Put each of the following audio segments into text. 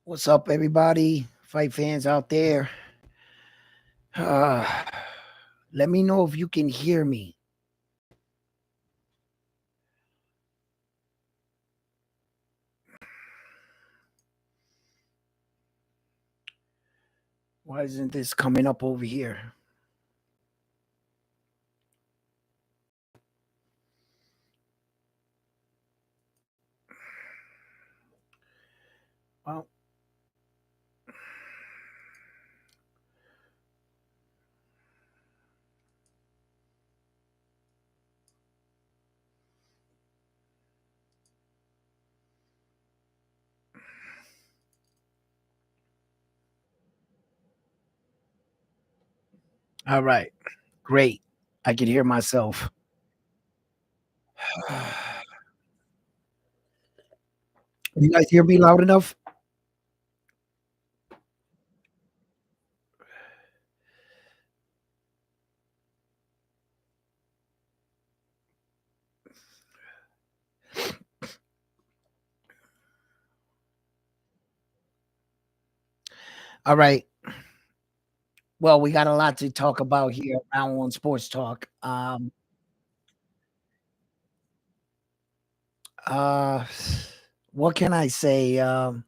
What's up, everybody? Fight fans out there. Uh, Let me know if you can hear me. Why isn't this coming up over here? Well, all right. Great. I can hear myself. You guys hear me loud enough? All right. Well, we got a lot to talk about here around on Sports Talk. Uh, what can I say? A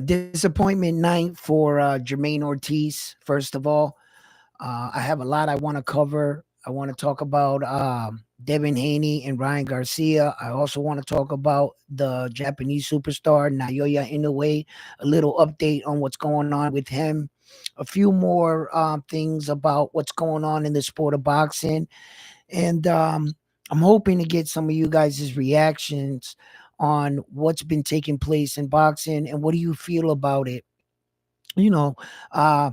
disappointment night for Jermaine Ortiz, first of all. I have a lot I want to cover. I want to talk about Devin Haney and Ryan Garcia. I also want to talk about the Japanese superstar Naoya Inoue, a little update on what's going on with him, a few more things about what's going on in the sport of boxing. And I'm hoping to get some of you guys' reactions on what's been taking place in boxing and what do you feel about it. You know, uh,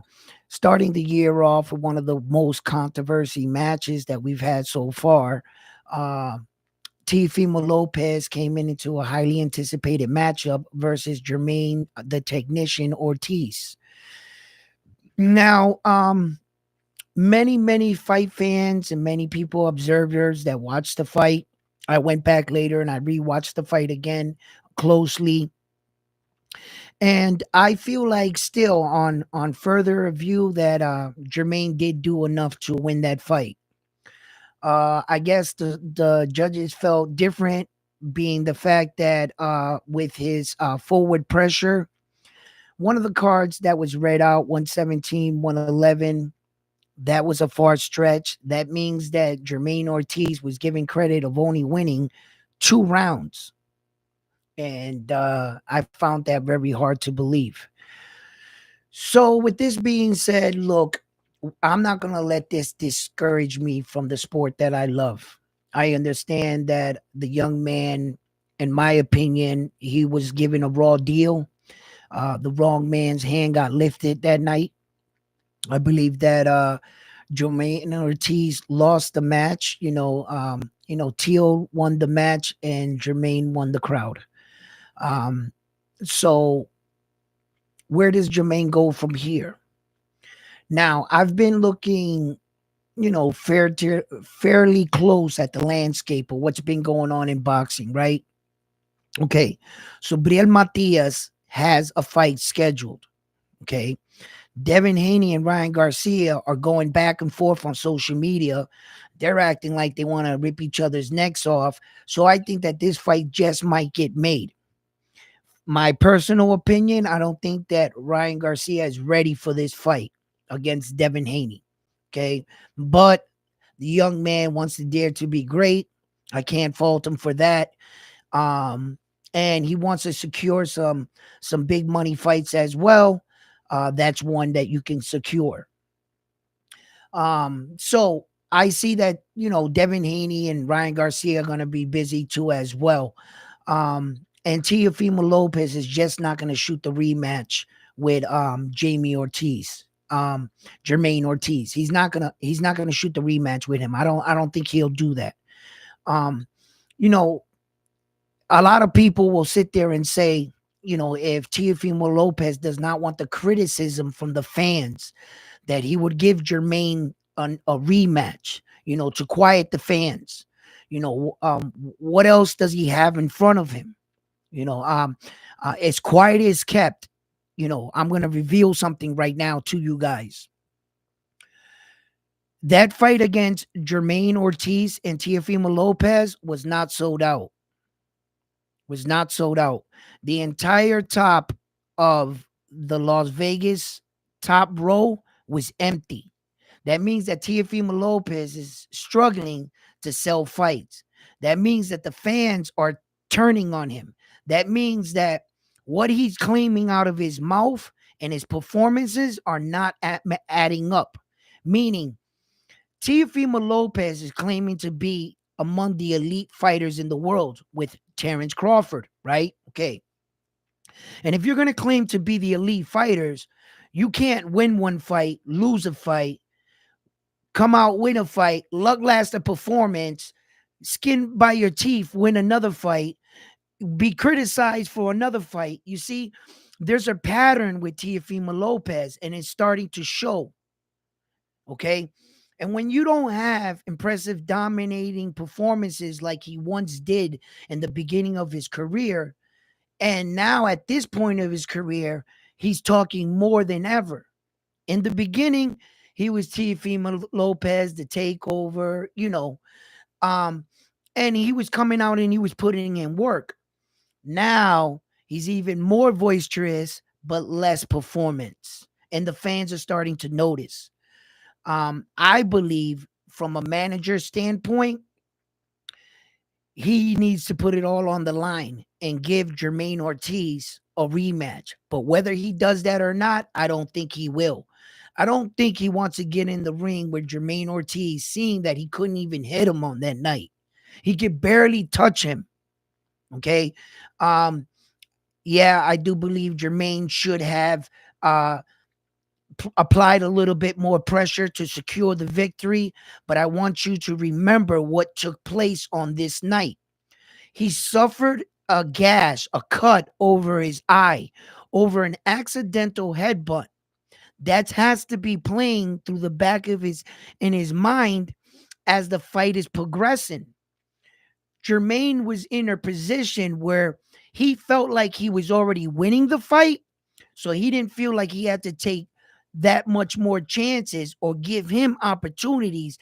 Starting the year off with one of the most controversy matches that we've had so far. Uh, Teofimo Lopez came in into a highly anticipated matchup versus Jermaine, the technician Ortiz. Now, many fight fans and many people observers that watched the fight. I went back later and I rewatched the fight again closely, and I feel like still on further review that Jermaine did do enough to win that fight. I guess the judges felt different, being the fact that with his forward pressure, one of the cards that was read out 117, 111, that was a far stretch. That means that Jermaine Ortiz was given credit of only winning 2 rounds. And I found that very hard to believe. So, with this being said, look, I'm not going to let this discourage me from the sport that I love. I understand that the young man, in my opinion, he was given a raw deal. The wrong man's hand got lifted that night. I believe that Jermaine Ortiz lost the match. Teal won the match and Jermaine won the crowd. Um, so where does Jermaine go from here? Now, I've been looking, fairly close at the landscape of what's been going on in boxing, right? Okay. So Briel Matias has a fight scheduled. Okay. Devin Haney and Ryan Garcia are going back and forth on social media. They're acting like they want to rip each other's necks off. So I think that this fight just might get made. My personal opinion, I don't think that Ryan Garcia is ready for this fight against Devin Haney. Okay. But the young man wants to dare to be great. I can't fault him for that. Um, and he wants to secure some big money fights as well. That's one that you can secure. So I see that Devin Haney and Ryan Garcia are going to be busy too as well. And Teofimo Lopez is just not going to shoot the rematch with Jamie Ortiz, Jermaine Ortiz. He's not gonna shoot the rematch with him. I don't think he'll do that. Um, you know, a lot of people will sit there and say, if Teofimo Lopez does not want the criticism from the fans, that he would give Jermaine a rematch, to quiet the fans. What else does he have in front of him? As quiet as kept. I'm going to reveal something right now to you guys. That fight against Jermaine Ortiz and Teofimo Lopez was not sold out. Was not sold out. The entire top of the Las Vegas top row was empty. That means that Teofimo Lopez is struggling to sell fights. That means that the fans are turning on him. That means that what he's claiming out of his mouth and his performances are not adding up. Meaning, Teofimo Lopez is claiming to be among the elite fighters in the world with Terrence Crawford, right? Okay. And if you're going to claim to be the elite fighters, you can't win one fight, lose a fight, come out, win a fight, luck last a performance, skin by your teeth, win another fight, be criticized for another fight. You see, there's a pattern with Teofimo Lopez, and it's starting to show. Okay. And when you don't have impressive, dominating performances like he once did in the beginning of his career, and now at this point of his career, he's talking more than ever. In the beginning, he was Teofimo Lopez, the takeover, and he was coming out and he was putting in work. Now he's even more boisterous, but less performance. And the fans are starting to notice. I believe from a manager standpoint, he needs to put it all on the line and give Jermaine Ortiz a rematch. But whether he does that or not, I don't think he will. I don't think he wants to get in the ring with Jermaine Ortiz, seeing that he couldn't even hit him on that night. He could barely touch him. Okay. Yeah, I do believe Jermaine should have applied a little bit more pressure to secure the victory, but I want you to remember what took place on this night. He suffered a gash, a cut over his eye, over an accidental headbutt. That has to be playing through the back of his mind as the fight is progressing. Jermaine was in a position where he felt like he was already winning the fight, so he didn't feel like he had to take that much more chances or give him opportunities,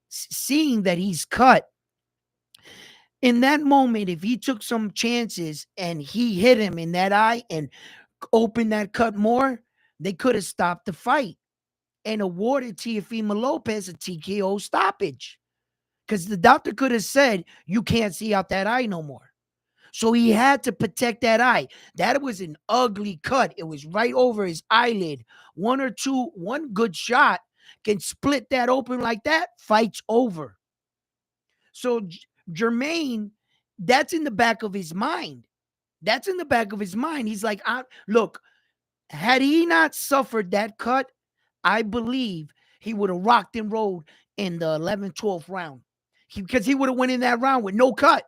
seeing that he's cut. In that moment, if he took some chances and he hit him in that eye and opened that cut more, they could have stopped the fight and awarded Teofimo Lopez a TKO stoppage. Because the doctor could have said, you can't see out that eye no more. So he had to protect that eye. That was an ugly cut. It was right over his eyelid. One good shot can split that open like that, fight's over. So Jermaine, that's in the back of his mind. That's in the back of his mind. He's like, look, had he not suffered that cut, I believe he would have rocked and rolled in the 11th, 12th round. Because he would have went in that round with no cut.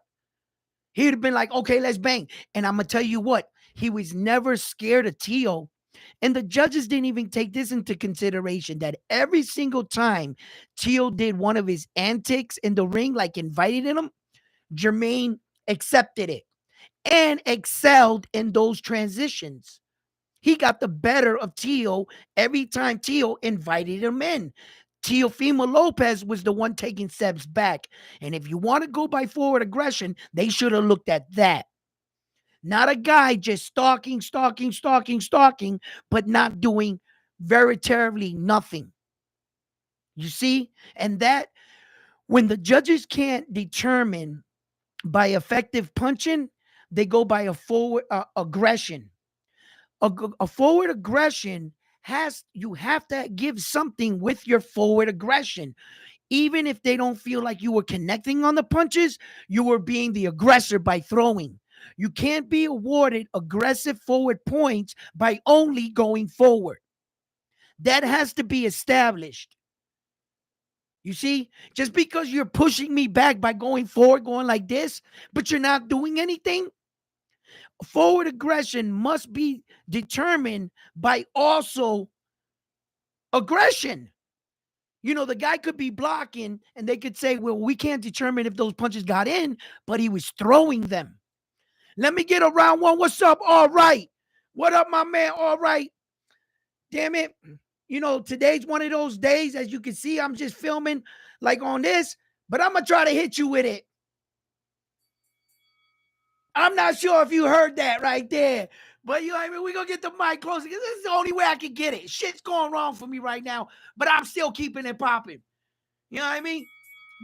He'd have been like, okay, let's bang. And I'm going to tell you what, he was never scared of Teo. And the judges didn't even take this into consideration, that every single time Teo did one of his antics in the ring, like invited him, Jermaine accepted it and excelled in those transitions. He got the better of Teo every time Teo invited him in. Teofimo Lopez was the one taking steps back. And if you want to go by forward aggression, they should have looked at that. Not a guy just stalking, but not doing very terribly nothing. You see? And that, when the judges can't determine by effective punching, they go by a forward aggression. A forward aggression you have to give something with your forward aggression. Even if they don't feel like you were connecting on the punches, you were being the aggressor by throwing. You can't be awarded aggressive forward points by only going forward. That has to be established. You see, just because you're pushing me back by going forward, going like this, but you're not doing anything, forward aggression must be determined by also aggression. The guy could be blocking and they could say, well, we can't determine if those punches got in, but he was throwing them. Let me get a round one. What's up? All right. What up, my man? All right. Damn it. Today's one of those days, as you can see, I'm just filming like on this, but I'm going to try to hit you with it. I'm not sure if you heard that right there, but you know what I mean? We're going to get the mic closer because this is the only way I can get it. Shit's going wrong for me right now, but I'm still keeping it popping. You know what I mean?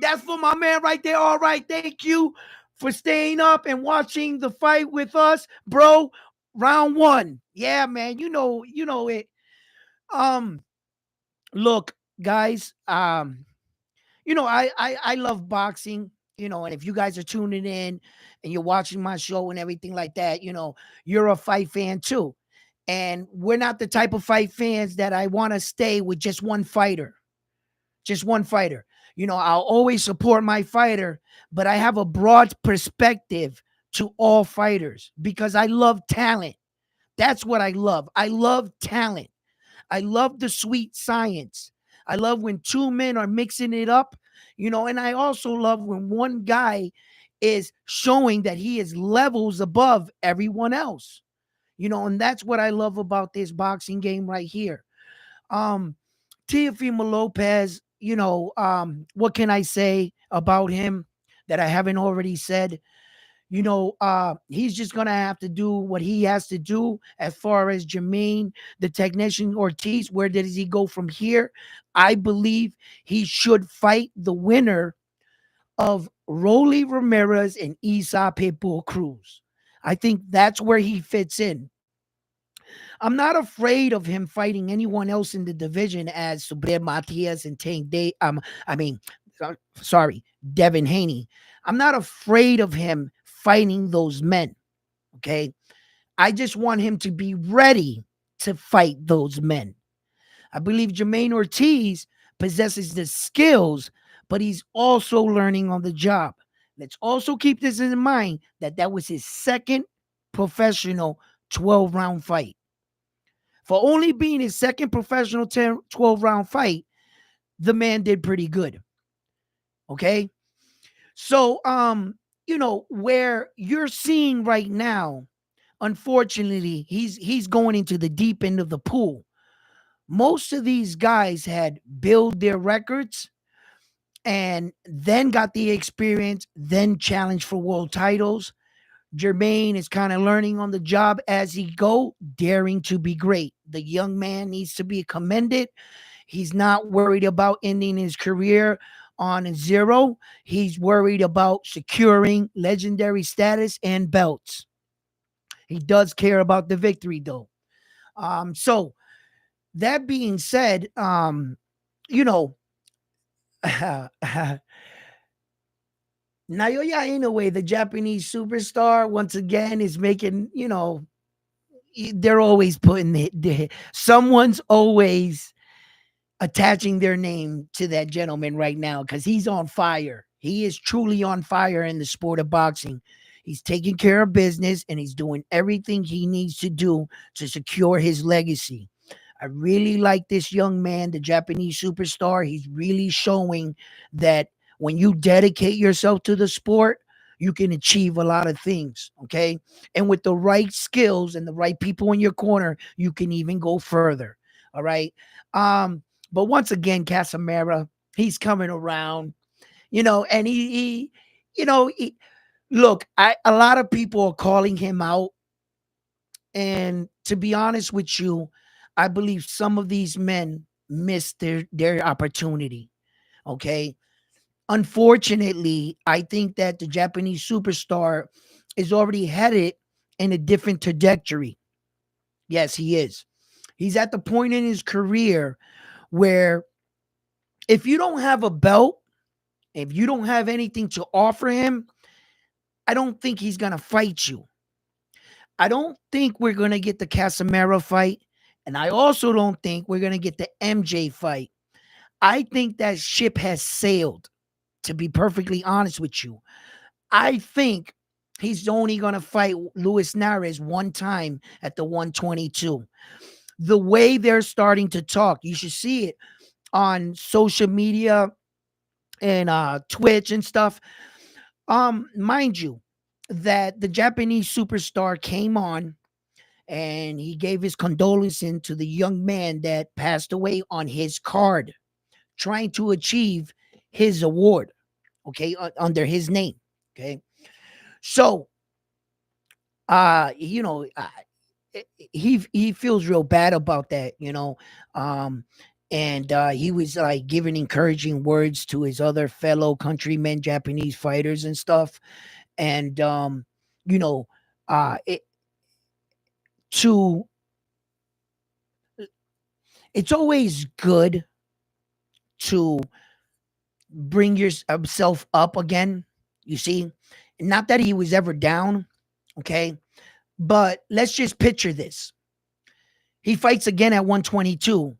That's for my man right there. All right. Thank you for staying up and watching the fight with us, bro. Round one. Yeah, man. You know it. Um, Look, guys, I love boxing, and if you guys are tuning in and you're watching my show and everything like that, you're a fight fan too. And we're not the type of fight fans that I want to stay with just one fighter. Just one fighter. I'll always support my fighter, but I have a broad perspective to all fighters because I love talent. That's what I love. I love talent. I love the sweet science. I love when two men are mixing it up, and I also love when one guy is showing that he is levels above everyone else, and that's what I love about this boxing game right here. Um, Teofimo Lopez, what can I say about him that I haven't already said? He's just gonna have to do what he has to do as far as Jermaine, the technician Ortiz. Where does he go from here? I believe he should fight the winner of Rolly Ramirez and Isa Pitbull Cruz. I think that's where he fits in. I'm not afraid of him fighting anyone else in the division as Subriel Matias and Tank Day. I mean, sorry, Devin Haney. I'm not afraid of him fighting those men. Okay. I just want him to be ready to fight those men. I believe Jermaine Ortiz possesses the skills, but he's also learning on the job. Let's also keep this in mind that was his second professional 12-round fight. For only being his second professional 12-round fight, the man did pretty good. Okay? So, where you're seeing right now, unfortunately, he's going into the deep end of the pool. Most of these guys had built their records and then got the experience, then challenged for world titles. Jermaine is kind of learning on the job as he go, daring to be great. The young man needs to be commended. He's not worried about ending his career on zero. He's worried about securing legendary status and belts. He does care about the victory though. So that being said, you know, Naoya Inoue, the Japanese superstar, once again is making, they're always putting someone's always attaching their name to that gentleman right now because he's on fire. He is truly on fire in the sport of boxing. He's taking care of business and he's doing everything he needs to do to secure his legacy. I really like this young man, the Japanese superstar. He's really showing that when you dedicate yourself to the sport, you can achieve a lot of things. Okay. And with the right skills and the right people in your corner, you can even go further. All right. But once again, Casamera, he's coming around, and he look, a lot of people are calling him out. And to be honest with you, I believe some of these men missed their opportunity. Okay. Unfortunately, I think that the Japanese superstar is already headed in a different trajectory. Yes, he is. He's at the point in his career where if you don't have a belt, if you don't have anything to offer him, I don't think he's going to fight you. I don't think we're going to get the Casamero fight. And I also don't think we're going to get the MJ fight. I think that ship has sailed, to be perfectly honest with you. I think he's only going to fight Luis Nares one time at the 122. The way they're starting to talk, you should see it on social media and Twitch and stuff. Mind you, that the Japanese superstar came on and he gave his condolences to the young man that passed away on his card, trying to achieve his award, okay, under his name. Okay. So, you know, he feels real bad about that, um, and he was like giving encouraging words to his other fellow countrymen, Japanese fighters and stuff, and you know, it to it's always good to bring yourself up again. You see, not that he was ever down, okay, but let's just picture this. He fights again at 122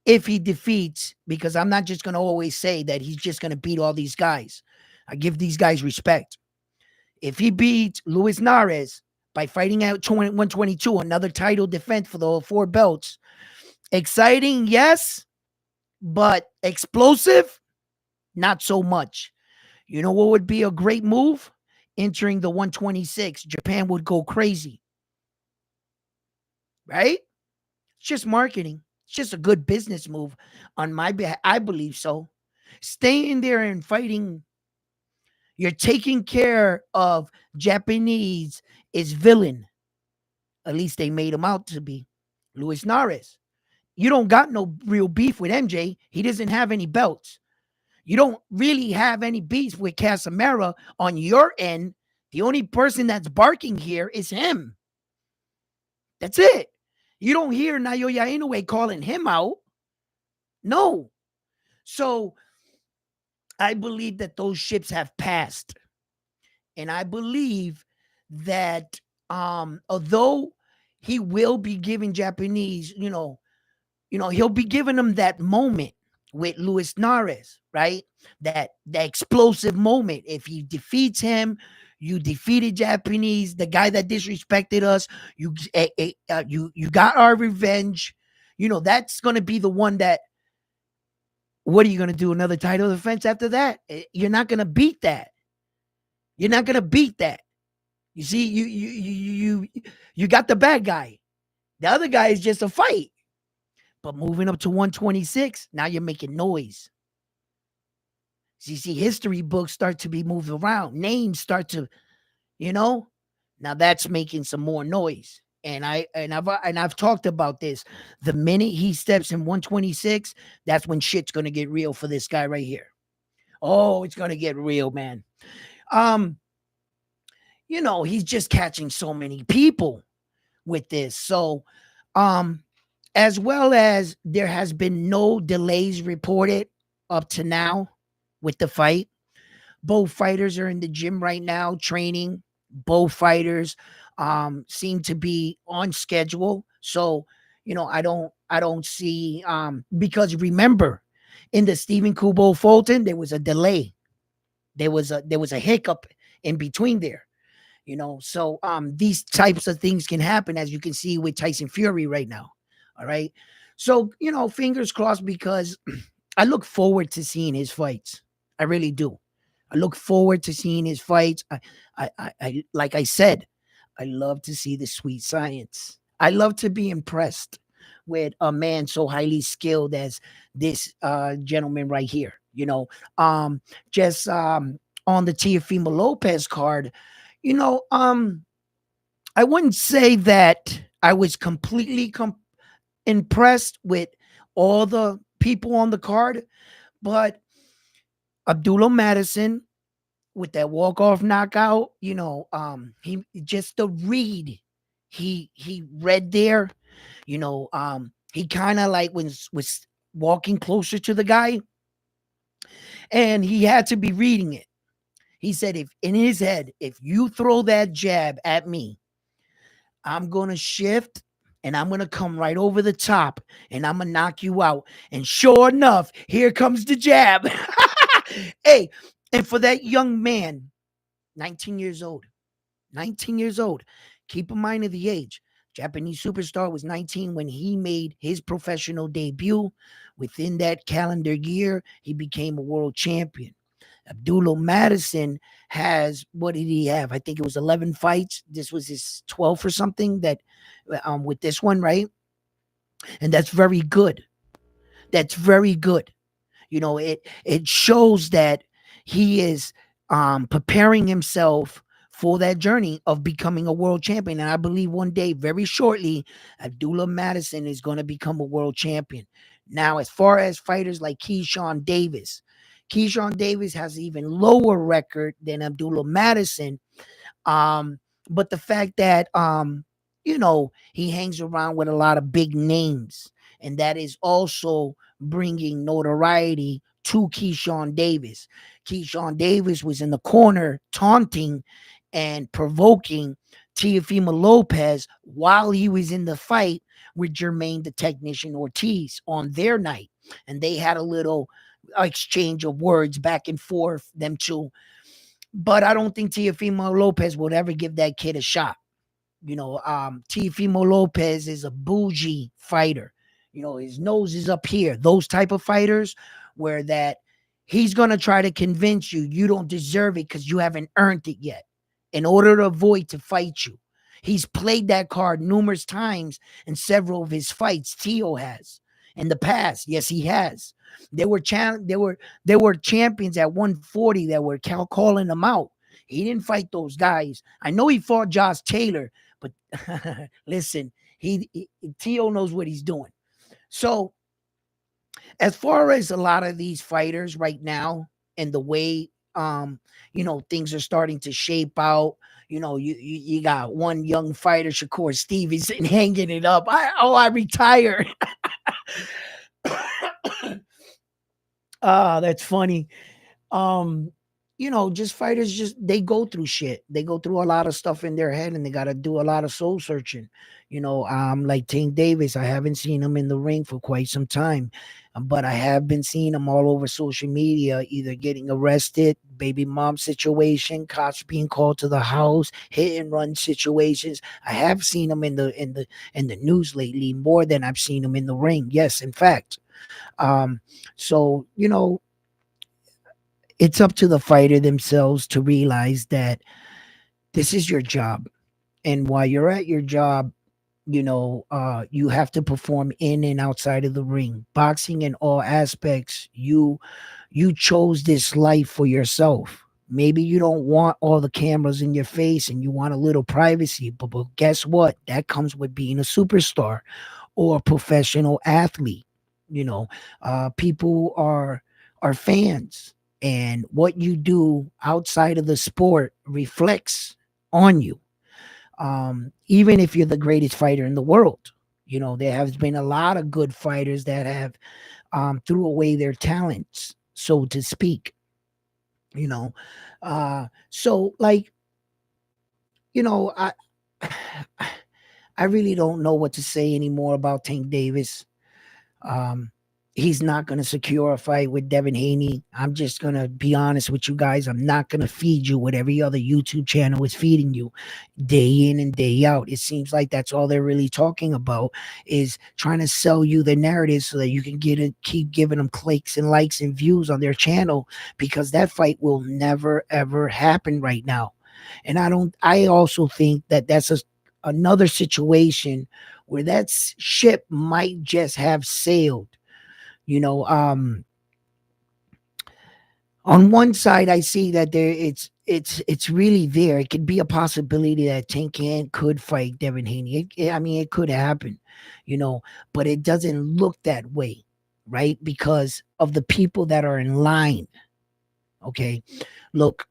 if he defeats, because I'm not just going to always say that he's just going to beat all these guys. I give these guys respect. If he beats Luis Nares by fighting at 122, another title defense for the 4 belts, exciting, yes, but explosive, not so much. You know what would be a great move? Entering the 126, Japan would go crazy, right? It's just marketing. It's just a good business move on my behalf. I believe so. Staying there and fighting, you're taking care of Japanese is villain. At least they made him out to be. Luis Nares. You don't got no real beef with MJ. He doesn't have any belts. You don't really have any beef with Casamera on your end. The only person that's barking here is him. That's it. You don't hear Naoya Inoue calling him out. No. So I believe that those ships have passed. And I believe that although he will be giving Japanese, he'll be giving them that moment with Luis Nares, right? That explosive moment. If he defeats him, you defeated Japanese, the guy that disrespected us. You got our revenge. That's going to be the one that. What are you going to do? Another title defense after that? You're not going to beat that. You're not going to beat that. You see, you got the bad guy. The other guy is just a fight. But moving up to 126, now you're making noise. So you see, history books start to be moved around. Names start to, now that's making some more noise. And I've talked about this. The minute he steps in 126, that's when shit's gonna get real for this guy right here. Oh, it's gonna get real, man. He's just catching so many people with this. So, as well as there has been no delays reported up to now with the fight. Both fighters are in the gym right now training. Both fighters seem to be on schedule. So, I don't see because remember in the Stephen Kubo Fulton, there was a delay. There was a hiccup in between there. So these types of things can happen, as you can see with Tyson Fury right now. All right. So, fingers crossed, because I look forward to seeing his fights. I really do. I look forward to seeing his fights. I like I said, I love to see the sweet science. I love to be impressed with a man so highly skilled as this gentleman right here. Just on the Teofimo Lopez card, you know, um, I wouldn't say that I was completely impressed with all the people on the card, but Abdullah Madison with that walk-off knockout, he just the read he read there, he kind of like was walking closer to the guy, and he had to be reading it. He said, if in his head, if you throw that jab at me, I'm gonna shift and I'm gonna come right over the top and I'm gonna knock you out. And sure enough, here comes the jab. Hey, and for that young man, 19 years old, 19 years old. Keep in mind of the age. Japanese superstar was 19 when he made his professional debut. Within that calendar year, he became a world champion. Abdullah Madison has, what did he have? I think it was 11 fights. This was his 12th or something that with this one, right? And that's very good. That's very good. It shows that he is preparing himself for that journey of becoming a world champion. And I believe one day, very shortly, Abdullah Madison is going to become a world champion. Now, as far as fighters like Keyshawn Davis has an even lower record than Abdullah Madison. um, but the fact that he hangs around with a lot of big names, and that is also bringing notoriety to Keyshawn Davis. Keyshawn Davis was in the corner taunting and provoking Teofimo Lopez while he was in the fight with Jermaine the Technician Ortiz on their night. And they had a little exchange of words back and forth, them two. But I don't think Teofimo Lopez would ever give that kid a shot. Teofimo Lopez is a bougie fighter. His nose is up here. Those type of fighters where that he's gonna try to convince you don't deserve it because you haven't earned it yet. In order to avoid to fight you. He's played that card numerous times in several of his fights. Tio has in the past. Yes, he has. There were champions at 140 that were calling him out. He didn't fight those guys. I know he fought Josh Taylor, but listen, he Tio knows what he's doing. So as far as a lot of these fighters right now and the way things are starting to shape out. You got one young fighter, Shakur Stevenson, hanging it up. I retired. That's funny. um just fighters, just they go through shit. They go through a lot of stuff in their head, and they got to do a lot of soul searching. Like Tank Davis, I haven't seen him in the ring for quite some time, but I have been seeing him all over social media, either getting arrested, baby mom situation, cops being called to the house, hit and run situations. I have seen him in the news lately more than I've seen him in the ring. Yes, in fact. So it's up to the fighter themselves to realize that this is your job. And while you're at your job, you have to perform in and outside of the ring. Boxing in all aspects, you chose this life for yourself. Maybe you don't want all the cameras in your face and you want a little privacy, but guess what? That comes with being a superstar or a professional athlete. You know, people are fans, and what you do outside of the sport reflects on you. Even if you're the greatest fighter in the world, there has been a lot of good fighters that have threw away their talents, so to speak. You know, so like I I really don't know what to say anymore about Tank Davis. Um, he's not going to secure a fight with Devin Haney. I'm just going to be honest with you guys. I'm not going to feed you what every other YouTube channel is feeding you day in and day out. It seems like that's all they're really talking about, is trying to sell you the narrative so that you can keep giving them clicks and likes and views on their channel, because that fight will never ever happen right now. And I also think that that's another situation where that ship might just have sailed. You know, on one side, I see that it's really there. It could be a possibility that Tank Can could fight Devin Haney. I mean, it could happen, you know, but it doesn't look that way, right? Because of the people that are in line. Okay, look,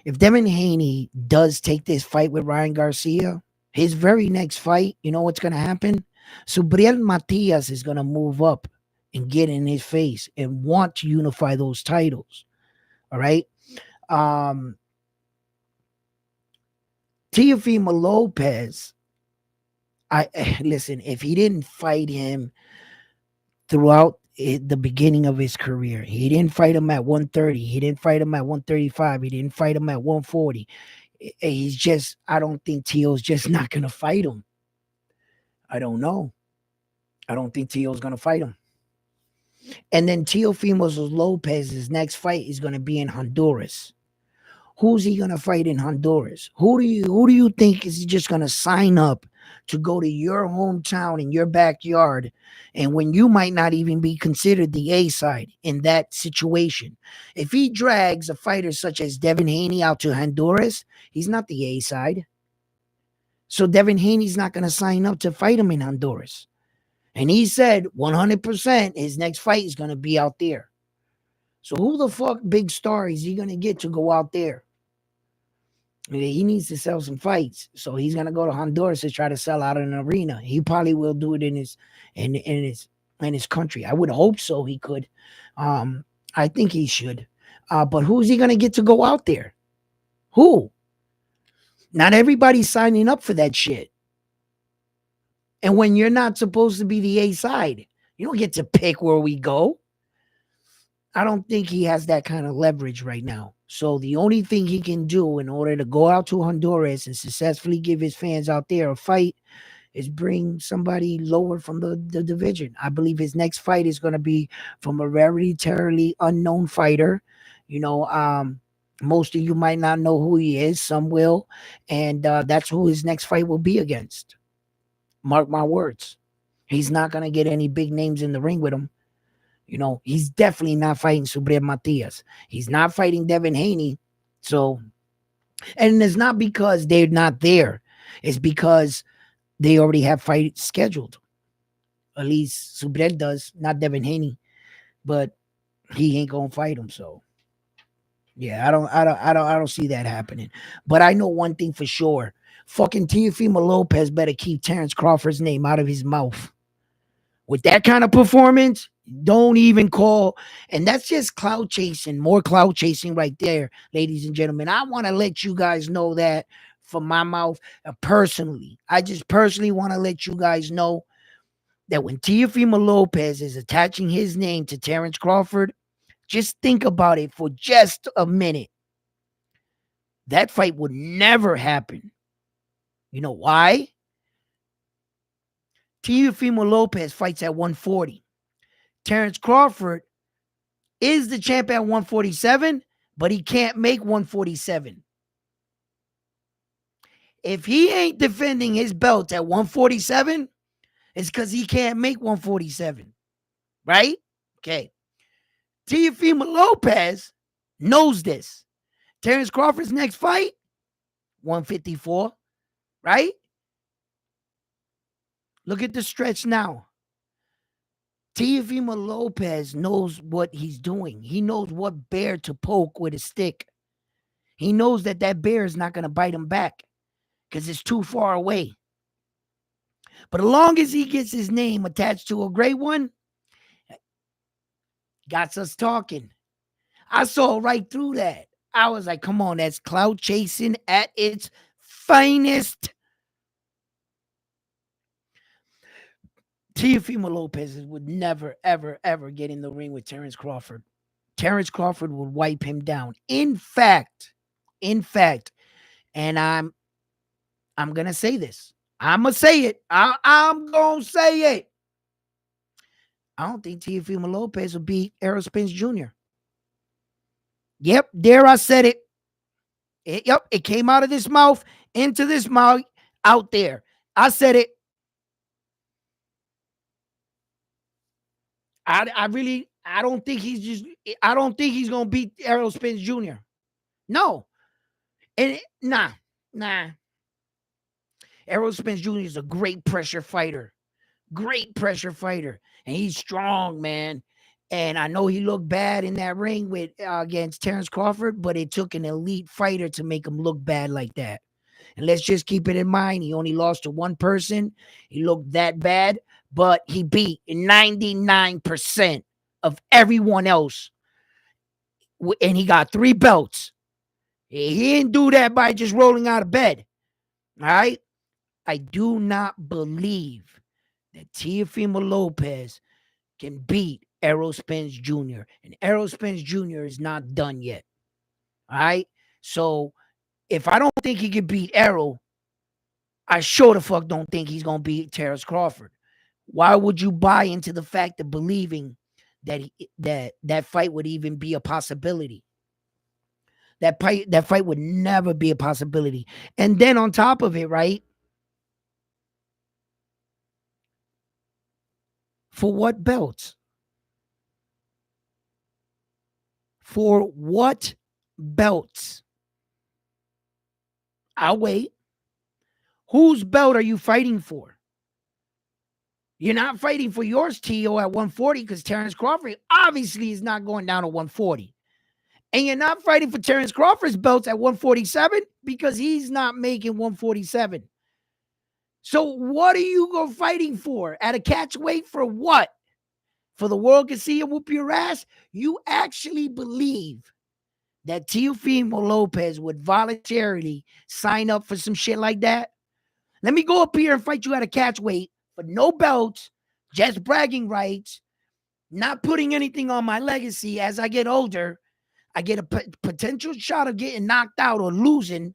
if Devin Haney does take this fight with Ryan Garcia, his very next fight, you know what's going to happen? Subriel Matias is going to move up and get in his face and want to unify those titles. All right. Um, Teofimo Lopez, I listen, if he didn't fight him throughout the beginning of his career, he didn't fight him at 130, he didn't fight him at 135, he didn't fight him at 140. He's just, I don't think Tio's just not going to fight him. I don't know. I don't think Tio's going to fight him. And then Teofimo Lopez's next fight is going to be in Honduras. Who's he gonna fight in Honduras? Who do you think is just gonna sign up to go to your hometown in your backyard, and when you might not even be considered the A side in that situation? If he drags a fighter such as Devin Haney out to Honduras, he's not the A side. So Devin Haney's not gonna sign up to fight him in Honduras. And he said 100% his next fight is gonna be out there. So who the fuck big star is he gonna get to go out there? He needs to sell some fights, so he's gonna go to Honduras to try to sell out an arena. He probably will do it in his country. I would hope so. He could. Um, I think he should. But who's he gonna get to go out there? Who? Not everybody's signing up for that shit. And when you're not supposed to be the A side, you don't get to pick where we go. I don't think he has that kind of leverage right now. So the only thing he can do in order to go out to Honduras and successfully give his fans out there a fight is bring somebody lower from the division. I believe his next fight is going to be from a hereditarily unknown fighter. You know, most of you might not know who he is. Some will. And that's who his next fight will be against. Mark my words. He's not going to get any big names in the ring with him. You know, he's definitely not fighting Subriel Matias. He's not fighting Devin Haney. So, and it's not because they're not there. It's because they already have fights scheduled. At least Subriel does, not Devin Haney. But he ain't gonna fight him. So, yeah, I don't see that happening. But I know one thing for sure: fucking Teofimo Lopez better keep Terrence Crawford's name out of his mouth. With that kind of performance, don't even call. And that's just cloud chasing, more cloud chasing right there, ladies and gentlemen. I want to let you guys know that from my mouth personally. I just personally want to let you guys know that when Teofimo Lopez is attaching his name to Terrence Crawford, just think about it for just a minute. That fight would never happen. You know why? Teofimo Lopez fights at 140. Terrence Crawford is the champ at 147, but he can't make 147. If he ain't defending his belt at 147, it's because he can't make 147. Right? Okay. Teofimo Lopez knows this. Terrence Crawford's next fight, 154. Right? Look at the stretch now. Teofimo Lopez knows what he's doing. He knows what bear to poke with a stick. He knows that bear is not going to bite him back because it's too far away. But as long as he gets his name attached to a great one, got us talking. I saw right through that. I was like, come on, that's cloud chasing at its finest. Teofimo Lopez would never, ever, ever get in the ring with Terrence Crawford. Terrence Crawford would wipe him down. In fact, and I'm gonna say this. I'm gonna say it. I'm gonna say it. I don't think Teofimo Lopez will beat Errol Spence Jr. Yep, there I said it. Yep, it came out of this mouth into this mouth out there. I said it. I don't think I don't think he's gonna beat Errol Spence Jr. No, and nah. Errol Spence Jr. is a great pressure fighter. Great pressure fighter. And he's strong, man. And I know he looked bad in that ring with against Terrence Crawford, but it took an elite fighter to make him look bad like that. And let's just keep it in mind, he only lost to one person. He looked that bad, but he beat 99% of everyone else. And he got 3 belts. He didn't do that by just rolling out of bed. All right? I do not believe that Teofimo Lopez can beat Errol Spence Jr. And Errol Spence Jr. is not done yet. All right? So if I don't think he can beat Errol, I sure the fuck don't think he's going to beat Terrence Crawford. Why would you buy into the fact of believing that fight would even be a possibility. That fight would never be a possibility. And then on top of it, right? For what belts? For what belts? I'll wait. Whose belt are you fighting for? You're not fighting for yours, T.O., at 140 because Terrence Crawford obviously is not going down to 140. And you're not fighting for Terrence Crawford's belts at 147 because he's not making 147. So what are you go fighting for? At a catch weight for what? For the world can see you whoop your ass? You actually believe that Teofimo Lopez would voluntarily sign up for some shit like that? Let me go up here and fight you at a catch weight for no belts, just bragging rights, not putting anything on my legacy as I get older. I get a potential shot of getting knocked out or losing,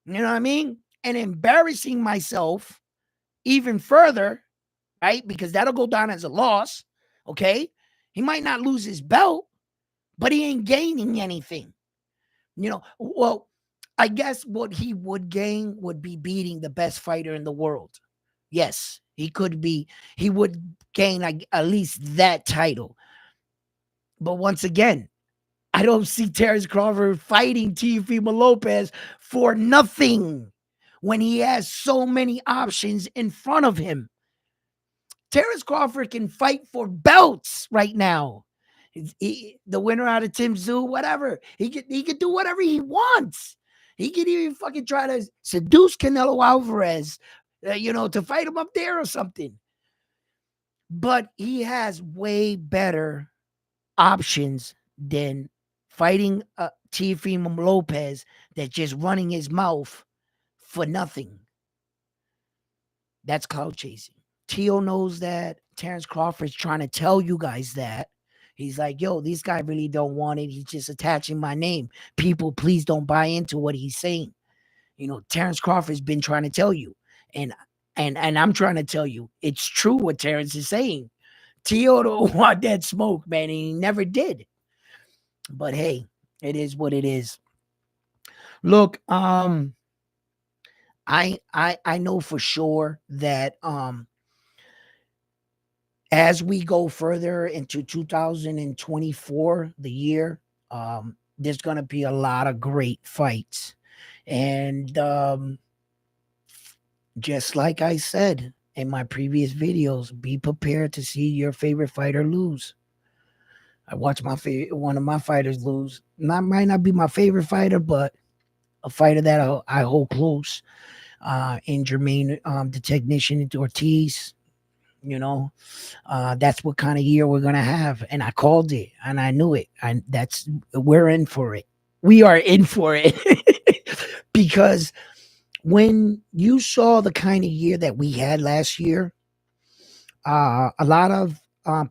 you know what I mean? And embarrassing myself even further, right? Because that'll go down as a loss, okay? He might not lose his belt, but he ain't gaining anything. Well, I guess what he would gain would be beating the best fighter in the world. Yes, he would gain at least that title. But once again, I don't see Terrence Crawford fighting Teofimo Lopez for nothing when he has so many options in front of him. Terrence Crawford can fight for belts right now. The winner out of Tim Tszyu, whatever. He could do whatever he wants. He could even fucking try to seduce Canelo Alvarez, to fight him up there or something. But he has way better options than fighting Teofimo Lopez that's just running his mouth for nothing. That's clout chasing. Tio knows that. Terrence Crawford's trying to tell you guys that. He's like, yo, this guy really don't want it. He's just attaching my name. People, please don't buy into what he's saying. Terrence Crawford's been trying to tell you. And I'm trying to tell you, it's true what Terrence is saying. Tio don't want that smoke, man, and he never did. But hey, it is what it is. Look, I know for sure that as we go further into 2024, the year, there's gonna be a lot of great fights. And just like I said in my previous videos, be prepared to see your favorite fighter lose. I watched one of my fighters lose. Might not be my favorite fighter, but a fighter that I hold close. In Jermaine, the technician Ortiz. That's what kind of year we're gonna have, and I called it, and I knew it, and we're in for it. We are in for it because when you saw the kind of year that we had last year, a lot of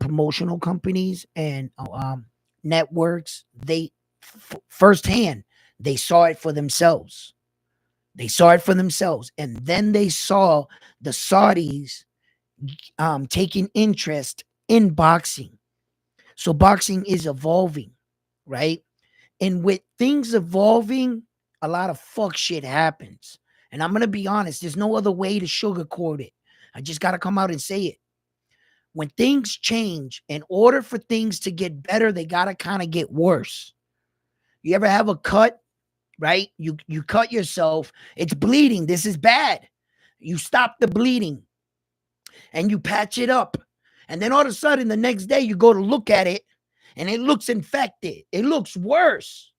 promotional companies and networks, they firsthand they saw it for themselves. They saw it for themselves, and then they saw the Saudis taking interest in boxing. So boxing is evolving, right? And with things evolving, a lot of fuck shit happens. And I'm going to be honest, there's no other way to sugarcoat it. I just got to come out and say it. When things change, in order for things to get better, they got to kind of get worse. You ever have a cut, right? You cut yourself. It's bleeding. This is bad. You stop the bleeding and you patch it up. And then all of a sudden, the next day, you go to look at it and it looks infected. It looks worse.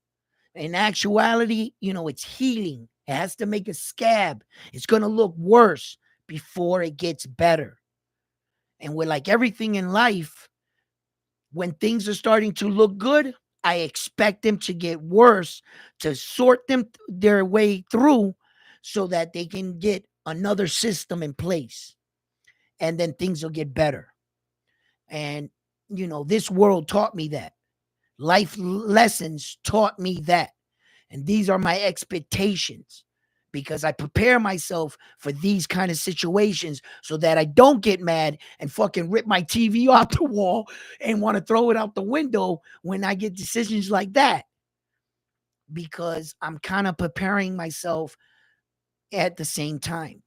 In actuality, it's healing. It has to make a scab. It's going to look worse before it gets better. And with like everything in life, when things are starting to look good, I expect them to get worse to sort their way through so that they can get another system in place. And then things will get better. And, this world taught me that. Life lessons taught me that. And these are my expectations because I prepare myself for these kind of situations so that I don't get mad and fucking rip my TV off the wall and want to throw it out the window when I get decisions like that, because I'm kind of preparing myself at the same time.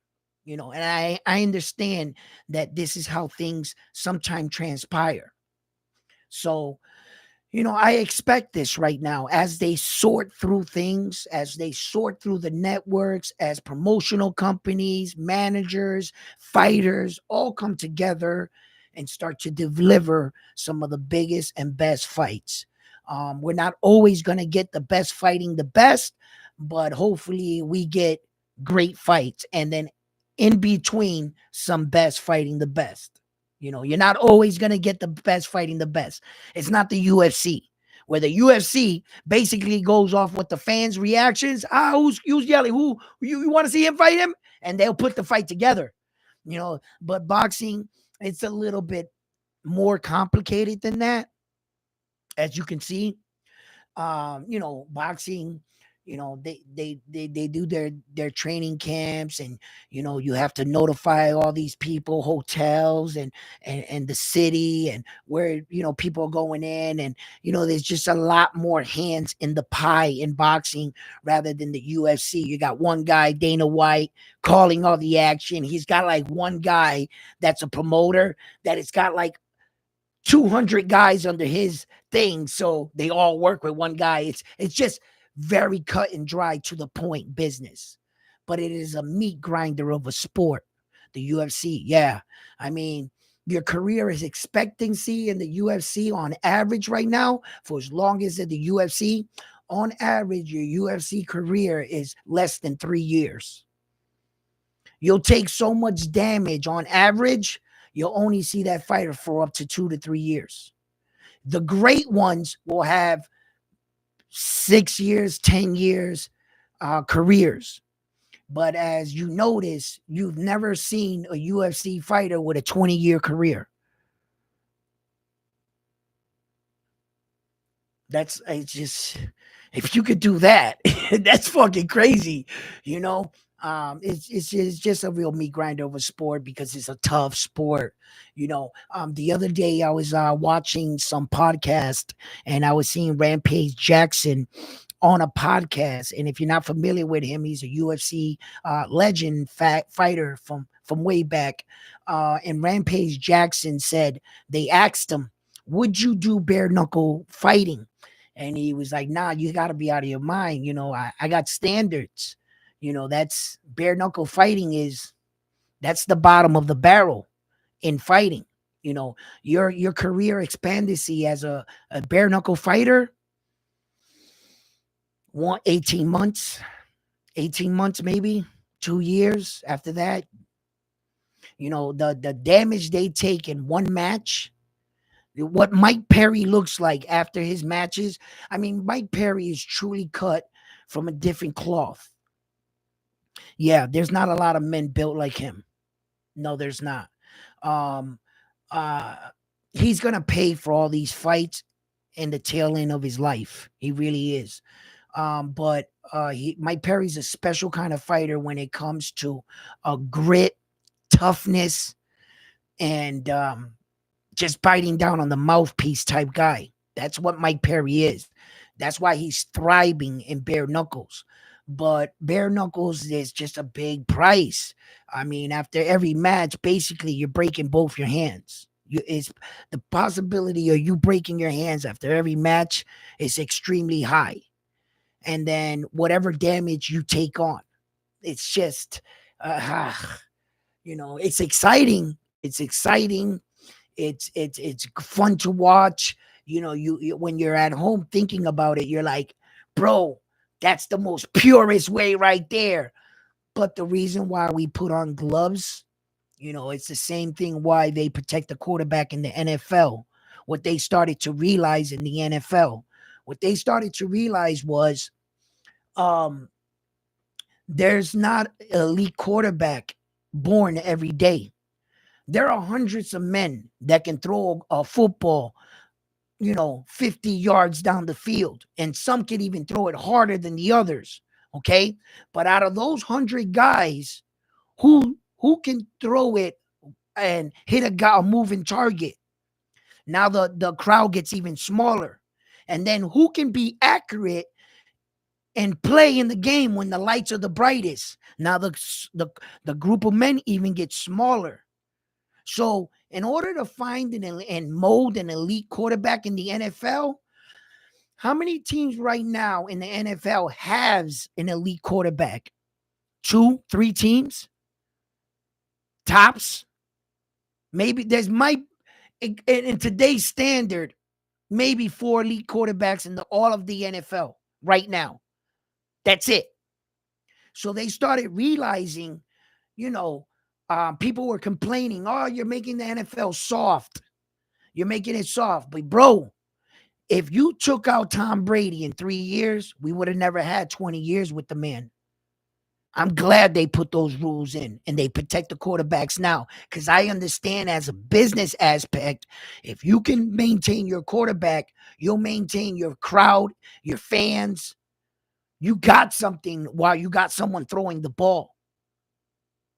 And I understand that this is how things sometimes transpire. So, I expect this right now as they sort through things, as they sort through the networks, as promotional companies, managers, fighters all come together and start to deliver some of the biggest and best fights. We're not always going to get the best fighting the best, but hopefully we get great fights. And then in between, some best fighting the best. You're not always going to get the best fighting the best. It's not the UFC, where the UFC basically goes off with the fans' reactions. Who's yelling? Who you want to see him fight him? And they'll put the fight together. But boxing, it's a little bit more complicated than that, as you can see. Boxing, they do their training camps, and you have to notify all these people, hotels, and the city, and where people are going in, and there's just a lot more hands in the pie in boxing rather than the UFC. You got one guy, Dana White, calling all the action. He's got like one guy that's a promoter that it's got like 200 guys under his thing, so they all work with one guy. It's just very cut and dry, to the point business, but it is a meat grinder of a sport, the UFC. Yeah, I mean, your career is expectancy in the UFC on average right now, for as long as in the UFC, on average your UFC career is less than 3 years. You'll take so much damage on average, you'll only see that fighter for up to 2 to 3 years. The great ones will have 6 years, 10 years careers. But as you notice, you've never seen a UFC fighter with a 20-year career. It's just, if you could do that, that's fucking crazy, you know. It's just a real meat grinder of a sport, because it's a tough sport. The other day I was watching some podcast, and I was seeing Rampage Jackson on a podcast. And if you're not familiar with him, he's a UFC legend, fighter from way back. And Rampage Jackson said, they asked him, would you do bare knuckle fighting? And he was like, nah, you got to be out of your mind. I got standards. That's bare knuckle fighting that's the bottom of the barrel in fighting. Your career expandancy as a bare knuckle fighter, 18 months, 18 months, maybe 2 years. After that, the damage they take in one match, what Mike Perry looks like after his matches. I mean, Mike Perry is truly cut from a different cloth. Yeah, there's not a lot of men built like him. No, there's not. Um, uh, he's gonna pay for all these fights in the tail end of his life. He really is. But Mike Perry's a special kind of fighter when it comes to grit, toughness, and just biting down on the mouthpiece type guy. That's what Mike Perry is. That's why he's thriving in bare knuckles. But bare knuckles is just a big price. I mean, after every match, basically you're breaking both your hands. It's the possibility of you breaking your hands after every match is extremely high. And then whatever damage you take on, it's just, it's exciting. It's exciting. It's fun to watch. You when you're at home thinking about it, you're like, bro, that's the most purest way right there. But the reason why we put on gloves, it's the same thing why they protect the quarterback in the NFL. What they started to realize in the NFL, what they started to realize was, um, there's not an elite quarterback born every day. There are hundreds of men that can throw a football, 50 yards down the field, and some can even throw it harder than the others. Okay. But out of those 100 guys, who can throw it and hit a moving target? Now the crowd gets even smaller. And then who can be accurate and play in the game when the lights are the brightest? Now the, the group of men even gets smaller. So in order to find and mold an elite quarterback in the NFL, how many teams right now in the NFL has an elite quarterback? 2, 3 teams? Tops? Maybe there's might in today's standard, maybe 4 elite quarterbacks in all of the NFL right now. That's it. So they started realizing, you know, people were complaining, oh, you're making the NFL soft. You're making it soft. But bro, if you took out Tom Brady in 3 years, we would have never had 20 years with the man. I'm glad they put those rules in and they protect the quarterbacks now, because I understand as a business aspect, if you can maintain your quarterback, you'll maintain your crowd, your fans. You got something while you got someone throwing the ball.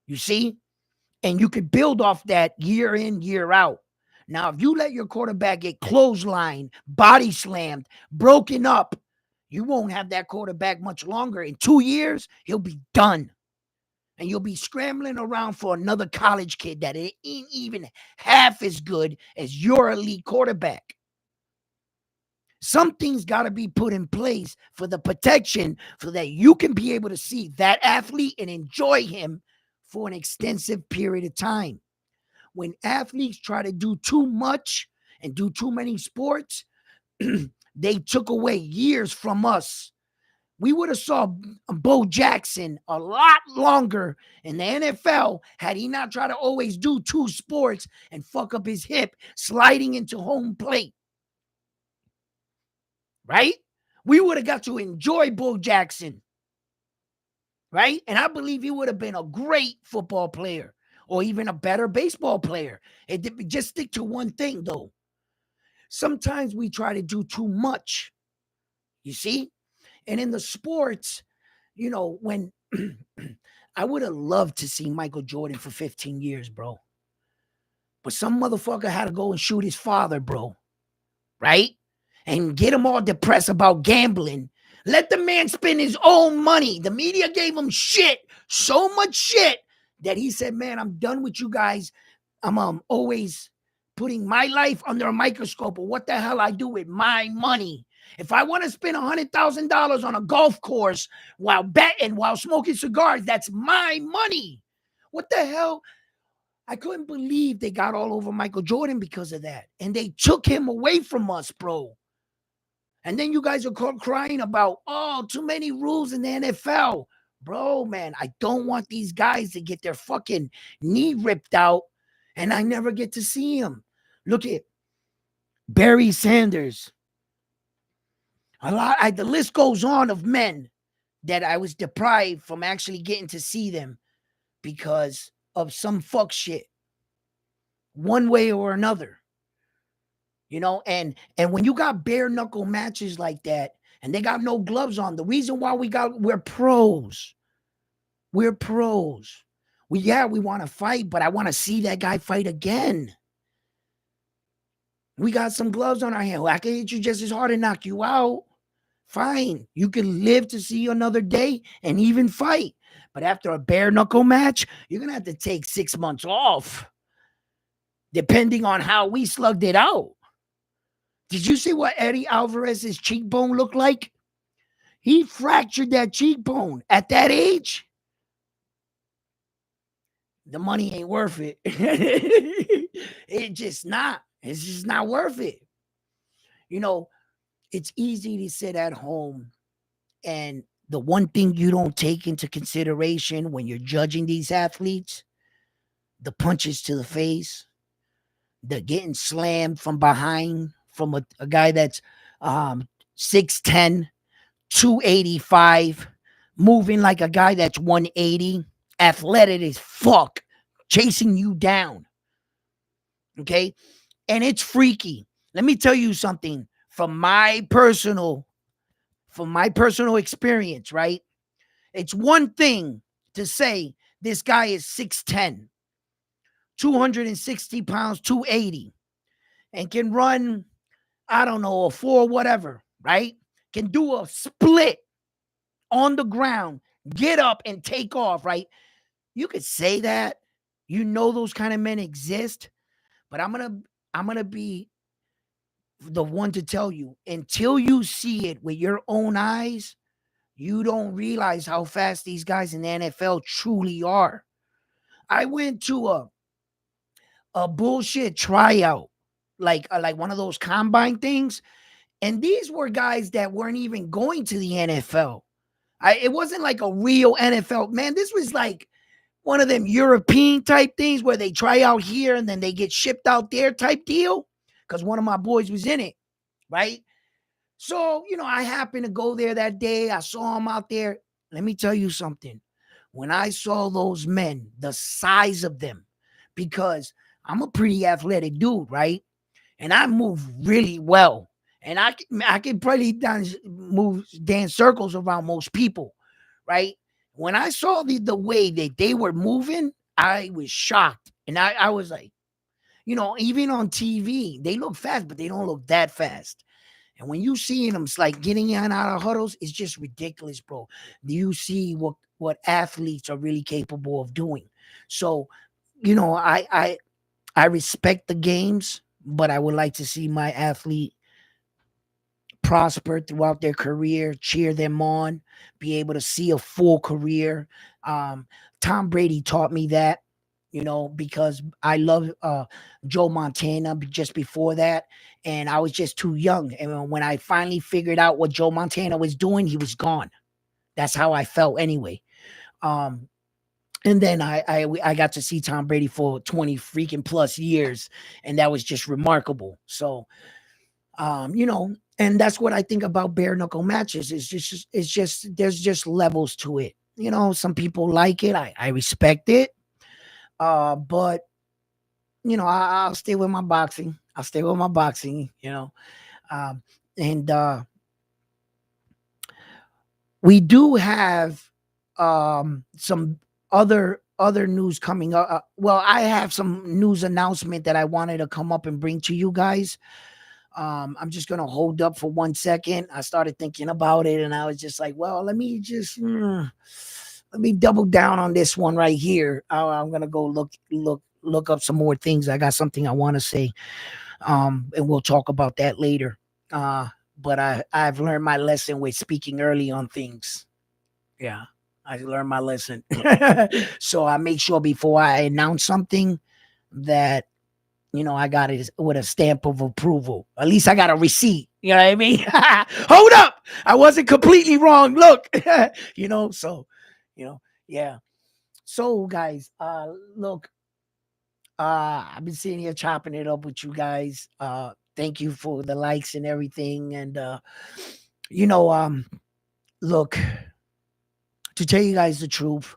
You see? And you could build off that year in, year out. Now, if you let your quarterback get clotheslined, body slammed, broken up, you won't have that quarterback much longer. In 2 years, he'll be done. And you'll be scrambling around for another college kid that ain't even half as good as your elite quarterback. Something's got to be put in place for the protection so that you can be able to see that athlete and enjoy him for an extensive period of time. When athletes try to do too much and do too many sports, they took away years from us. We would have saw Bo Jackson a lot longer in the NFL had he not tried to always do 2 sports and fuck up his hip sliding into home plate. Right? We would have got to enjoy Bo Jackson. Right? And I believe he would have been a great football player or even a better baseball player. Just stick to one thing, though. Sometimes we try to do too much. You see? And in the sports, when I would have loved to see Michael Jordan for 15 years, bro. But some motherfucker had to go and shoot his father, bro. Right? And get him all depressed about gambling. Let the man spend his own money. The media gave him shit, so much shit, that he said, man, I'm done with you guys. I'm always putting my life under a microscope of what the hell I do with my money. If I want to spend $100,000 on a golf course while betting, while smoking cigars, that's my money. What the hell? I couldn't believe they got all over Michael Jordan because of that. And they took him away from us, bro. And then you guys are crying about, oh, too many rules in the NFL. Bro, man, I don't want these guys to get their fucking knee ripped out and I never get to see him. Look at Barry Sanders. The list goes on of men that I was deprived from actually getting to see them because of some fuck shit, one way or another. And when you got bare knuckle matches like that and they got no gloves on, the reason why we're pros. We're pros. We want to fight, but I want to see that guy fight again. We got some gloves on our hand. I can hit you just as hard and knock you out. Fine. You can live to see another day and even fight. But after a bare knuckle match, you're going to have to take 6 months off, depending on how we slugged it out. Did you see what Eddie Alvarez's cheekbone looked like? He fractured that cheekbone at that age. The money ain't worth it. It's just not. It's just not worth it. It's easy to sit at home, and the one thing you don't take into consideration when you're judging these athletes, the punches to the face, the getting slammed from behind from a guy that's 6'10", 285, moving like a guy that's 180, athletic as fuck, chasing you down. Okay? And it's freaky. Let me tell you something from my personal experience, right? It's one thing to say this guy is 6'10, 260 pounds, 280, and can run, I don't know, a four, whatever, right? Can do a split on the ground, get up and take off, right? You could say that. You know those kind of men exist, but I'm gonna be the one to tell you, until you see it with your own eyes, you don't realize how fast these guys in the NFL truly are. I went to a bullshit tryout, like one of those combine things, and these were guys that weren't even going to the NFL. It wasn't like a real NFL, man. This was like one of them European type things where they try out here and then they get shipped out there type deal. Because one of my boys was in it, right? So, I happened to go there that day. I saw him out there. Let me tell you something. When I saw those men, the size of them, because I'm a pretty athletic dude, right? And I move really well. And I can probably dance circles around most people, right? When I saw the way that they were moving, I was shocked. And I was like, even on TV, they look fast, but they don't look that fast. And when you see them, it's like getting in and out of huddles, it's just ridiculous, bro. Do you see what athletes are really capable of doing? So, I respect the games, but I would like to see my athlete prosper throughout their career, cheer them on, be able to see a full career. Um, Tom Brady taught me that, because I love Joe Montana just before that. And I was just too young. And when I finally figured out what Joe Montana was doing, he was gone. That's how I felt anyway. Um, and then I got to see Tom Brady for 20 freaking plus years, and that was just remarkable. So, and that's what I think about bare knuckle matches. It's just there's just levels to it. Some people like it. I respect it. But I'll stay with my boxing. I'll stay with my boxing. Um, and we do have some other news coming up. Well, I have some news announcement that I wanted to come up and bring to you guys. I'm just gonna hold up for 1 second. I started thinking about it, and I was just like, well, let me double down on this one right here. I'm gonna go look up some more things. I got something I want to say, and we'll talk about that later. But I've learned my lesson with speaking early on things. Yeah, I learned my lesson. So I make sure before I announce something that I got it with a stamp of approval. At least I got a receipt. You know what I mean? Hold up. I wasn't completely wrong. Look, so, yeah. So guys, look, I've been sitting here chopping it up with you guys. Thank you for the likes and everything. And, look, to tell you guys the truth,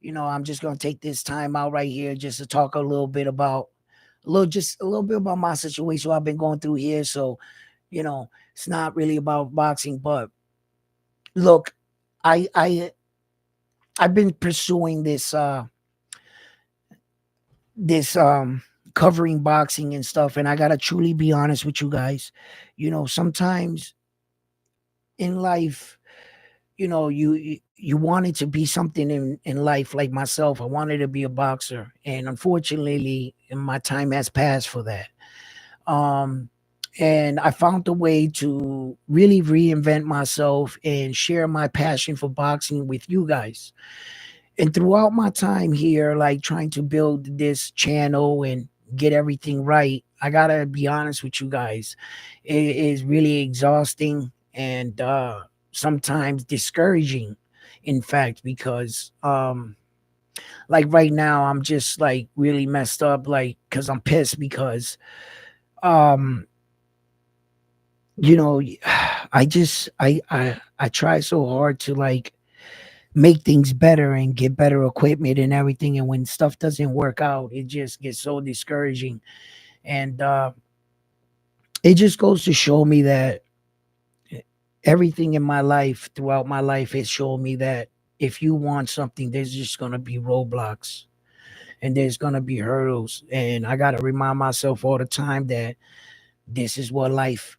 I'm just going to take this time out right here just to talk a little bit about just a little bit about my situation, what I've been going through here. So, it's not really about boxing, but look, I I've been pursuing this covering boxing and stuff, and I gotta truly be honest with you guys. Sometimes in life, you wanted to be something in life, like myself. I wanted to be a boxer, and unfortunately, my time has passed for that. Um, and I found a way to really reinvent myself and share my passion for boxing with you guys. And throughout my time here, like trying to build this channel and get everything right, I gotta be honest with you guys. It is really exhausting and sometimes discouraging, in fact, because like right now I'm just like really messed up, like because I'm pissed because um you know I try so hard to like make things better and get better equipment and everything, and when stuff doesn't work out, it just gets so discouraging. And it just goes to show me that everything in my life, throughout my life, has shown me that if you want something, there's just gonna be roadblocks and there's gonna be hurdles. And I gotta remind myself all the time that this is what life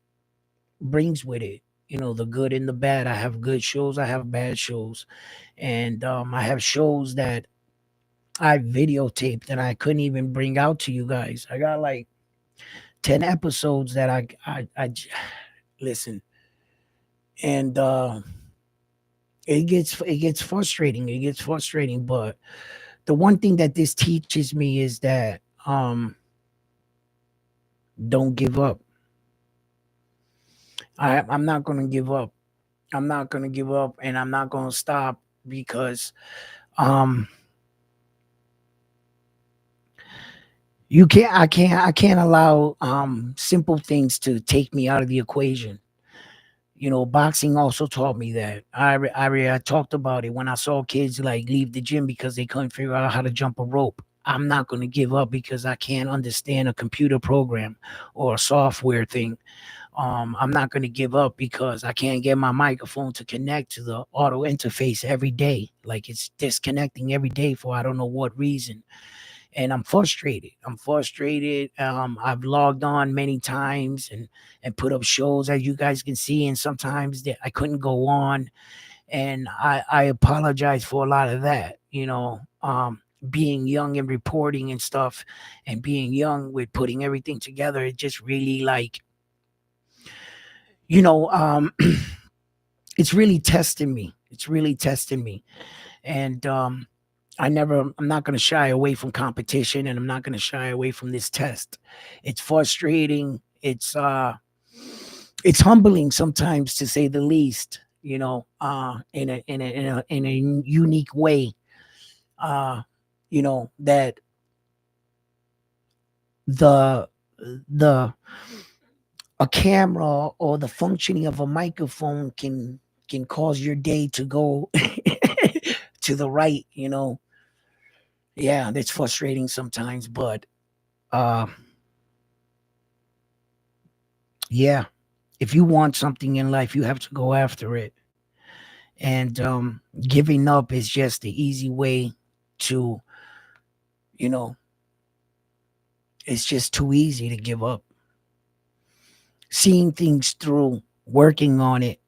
brings with it. The good and the bad. I have good shows, I have bad shows. And I have shows that I videotaped that I couldn't even bring out to you guys. I got like 10 episodes that listen. And it gets frustrating. It gets frustrating. But the one thing that this teaches me is that don't give up. I'm not gonna give up. I'm not gonna give up, and I'm not gonna stop because um you can't I can't allow simple things to take me out of the equation. Boxing also taught me that. I talked about it when I saw kids like leave the gym because they couldn't figure out how to jump a rope. I'm not going to give up because I can't understand a computer program or a software thing. I'm not going to give up because I can't get my microphone to connect to the auto interface every day. Like it's disconnecting every day for I don't know what reason. And I'm frustrated. I'm frustrated. I've logged on many times and put up shows as you guys can see, and sometimes that I couldn't go on, and I apologize for a lot of that. Being young and reporting and stuff, and being young with putting everything together, it just really like you know um it's really testing me. It's really testing me. And I'm not going to shy away from competition, and I'm not going to shy away from this test. It's frustrating. It's humbling sometimes, to say the least, in a unique way. Uh that the the a camera or the functioning of a microphone can cause your day to go to the right. Yeah, that's frustrating sometimes, but uh yeah, if you want something in life, you have to go after it. And giving up is just the easy way to, you know, it's just too easy to give up. Seeing things through, working on it,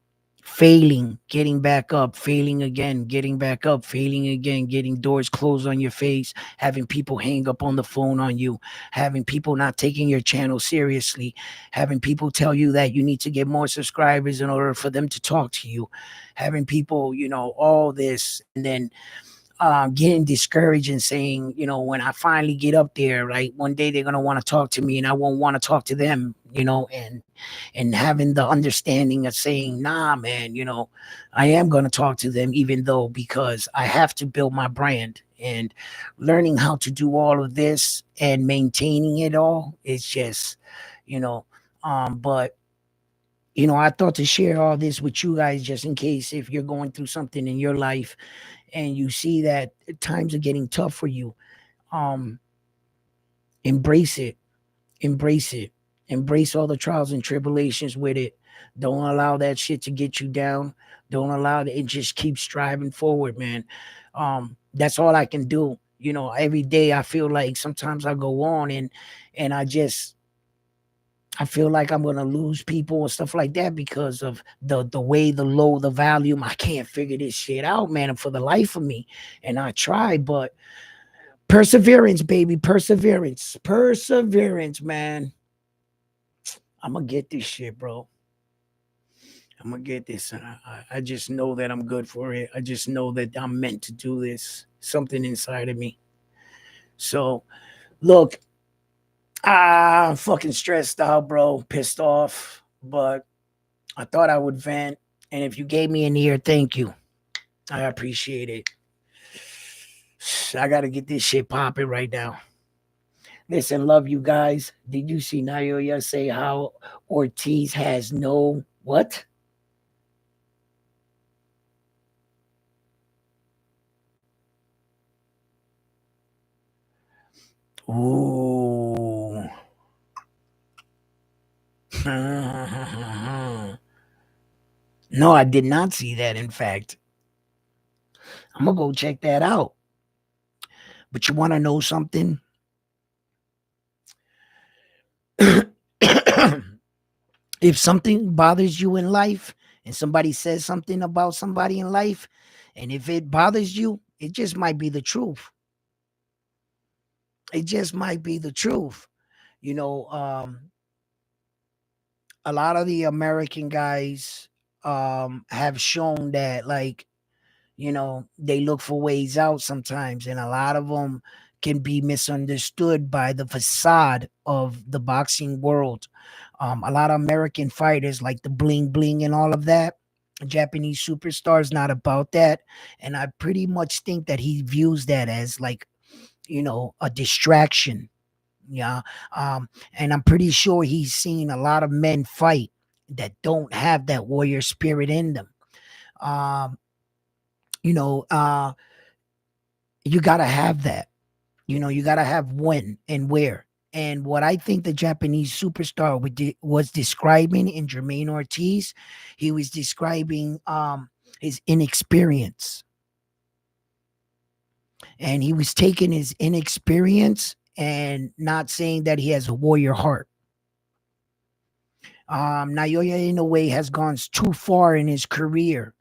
failing, getting back up, failing again, getting back up, failing again, getting doors closed on your face, having people hang up on the phone on you, having people not taking your channel seriously, having people tell you that you need to get more subscribers in order for them to talk to you, having people, all this, and then getting discouraged and saying, when I finally get up there, right, one day they're gonna want to talk to me, and I won't want to talk to them, and having the understanding of saying, nah, man, I am gonna talk to them, even though because I have to build my brand. And learning how to do all of this and maintaining it all is just, you know, but I thought to share all this with you guys just in case if you're going through something in your life and you see that times are getting tough for you, um, embrace it, embrace it, embrace all the trials and tribulations with it. Don't allow that shit to get you down. Don't allow it. Just keep striving forward, man. That's all I can do. Every day I feel like sometimes I go on and I feel like I'm gonna lose people and stuff like that because of the way the low the volume. I can't figure this shit out, man, for the life of me. And I try, but perseverance, baby, perseverance, perseverance, man. I'm gonna get this shit, bro. I'm gonna get this. I just know that I'm good for it. I just know that I'm meant to do this. Something inside of me. So look, I'm fucking stressed out, bro. Pissed off, but I thought I would vent. And if you gave me an ear, thank you. I appreciate it. I gotta get this shit popping right now. Listen, love you guys. Did you see Nayoya say how Ortiz has no what? Ooh. No, I did not see that, in fact. I'm gonna go check that out. But you want to know something? If something bothers you in life and somebody says something about somebody in life, and if it bothers you, it just might be the truth. It just might be the truth. You know, a lot of the American guys have shown that, like, they look for ways out sometimes, and a lot of them can be misunderstood by the facade of the boxing world. A lot of American fighters like the bling bling and all of that. A Japanese superstar is not about that, and I pretty much think that he views that as, like, a distraction. Yeah. And I'm pretty sure he's seen a lot of men fight that don't have that warrior spirit in them. Um, you know, uh, you gotta have that. You gotta have when and where. And what I think the Japanese superstar was describing in Jermaine Ortiz, he was describing his inexperience, and he was taking his inexperience and not saying that he has a warrior heart. Naoya Inoue has gone too far in his career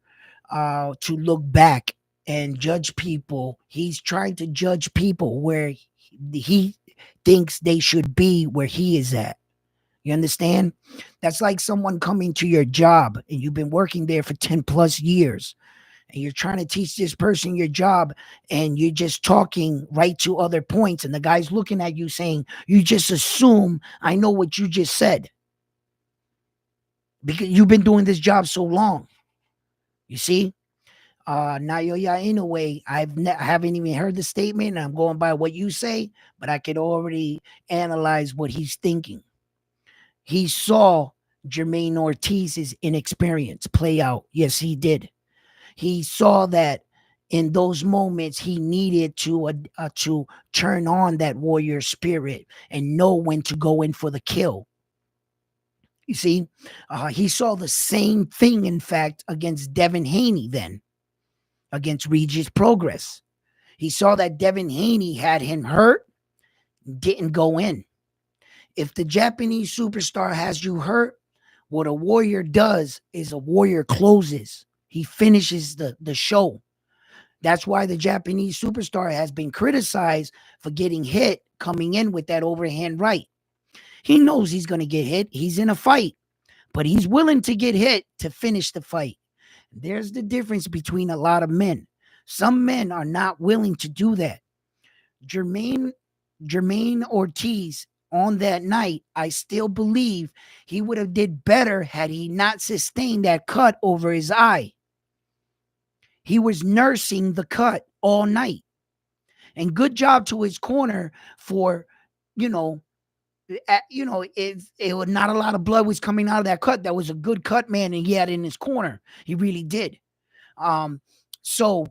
to look back and judge people. He's trying to judge people where he thinks they should be where he is at. You understand? That's like someone coming to your job and you've been working there for 10 plus years, and you're trying to teach this person your job, and you're just talking right to other points, and the guy's looking at you saying, you just assume I know what you just said because you've been doing this job so long. You see? Naoya Inoue, I haven't even heard the statement, and I'm going by what you say, but I could already analyze what he's thinking. He saw Jermaine Ortiz's inexperience play out. Yes, he did. He saw that in those moments he needed to turn on that warrior spirit and know when to go in for the kill. You see, he saw the same thing, in fact, against Devin Haney then, against Regis Progress. He saw that Devin Haney had him hurt, didn't go in. If the Japanese superstar has you hurt, what a warrior does is a warrior closes. He finishes the show. That's why the Japanese superstar has been criticized for getting hit coming in with that overhand right. He knows he's going to get hit. He's in a fight, but he's willing to get hit to finish the fight. There's the difference between a lot of men. Some men are not willing to do that. Jermaine Jermaine Ortiz on that night, I still believe he would have did better had he not sustained that cut over his eye. He was nursing the cut all night. And good job to his corner for, you know, it was not a lot of blood was coming out of that cut. That was a good cut, man, and he had it in his corner. He really did. Um, so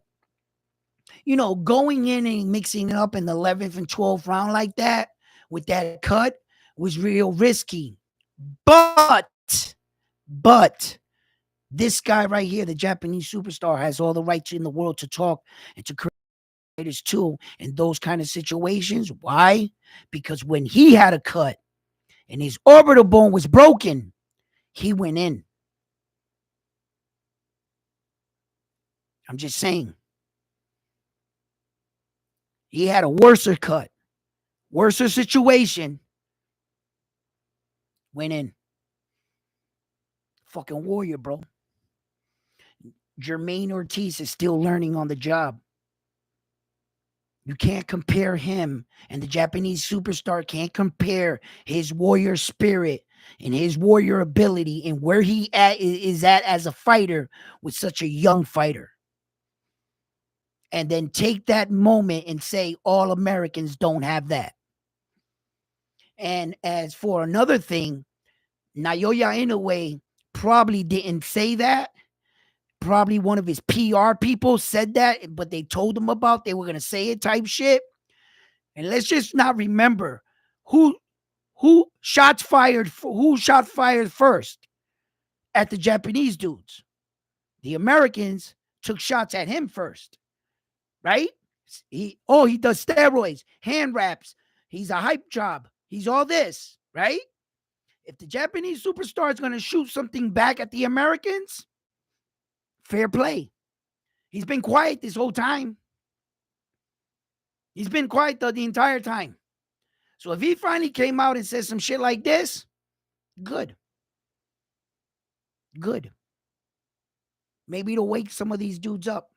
going in and mixing it up in the 11th and 12th round like that with that cut was real risky. But this guy right here, the Japanese superstar, has all the rights in the world to talk and to create his tool in those kind of situations. Why? Because when he had a cut and his orbital bone was broken, he went in. I'm just saying. He had a worser cut, worser situation, went in. Fucking warrior, bro. Jermaine Ortiz is still learning on the job. You can't compare him, and the Japanese superstar can't compare his warrior spirit and his warrior ability and where he is at as a fighter with such a young fighter. And then take that moment and say all Americans don't have that. And as for another thing, Naoya Inoue probably didn't say that. Probably one of his PR people said that, but they told him about they were going to say it type shit. And let's just not remember who shot fired first at the Japanese dudes. The Americans took shots at him first. right? He does steroids, hand wraps. He's a hype job. He's all this, right? If the Japanese superstar is going to shoot something back at the Americans, fair play. He's been quiet this whole time. He's been quiet the entire time. So if he finally came out and said some shit like this, good. Good. Maybe it'll wake some of these dudes up.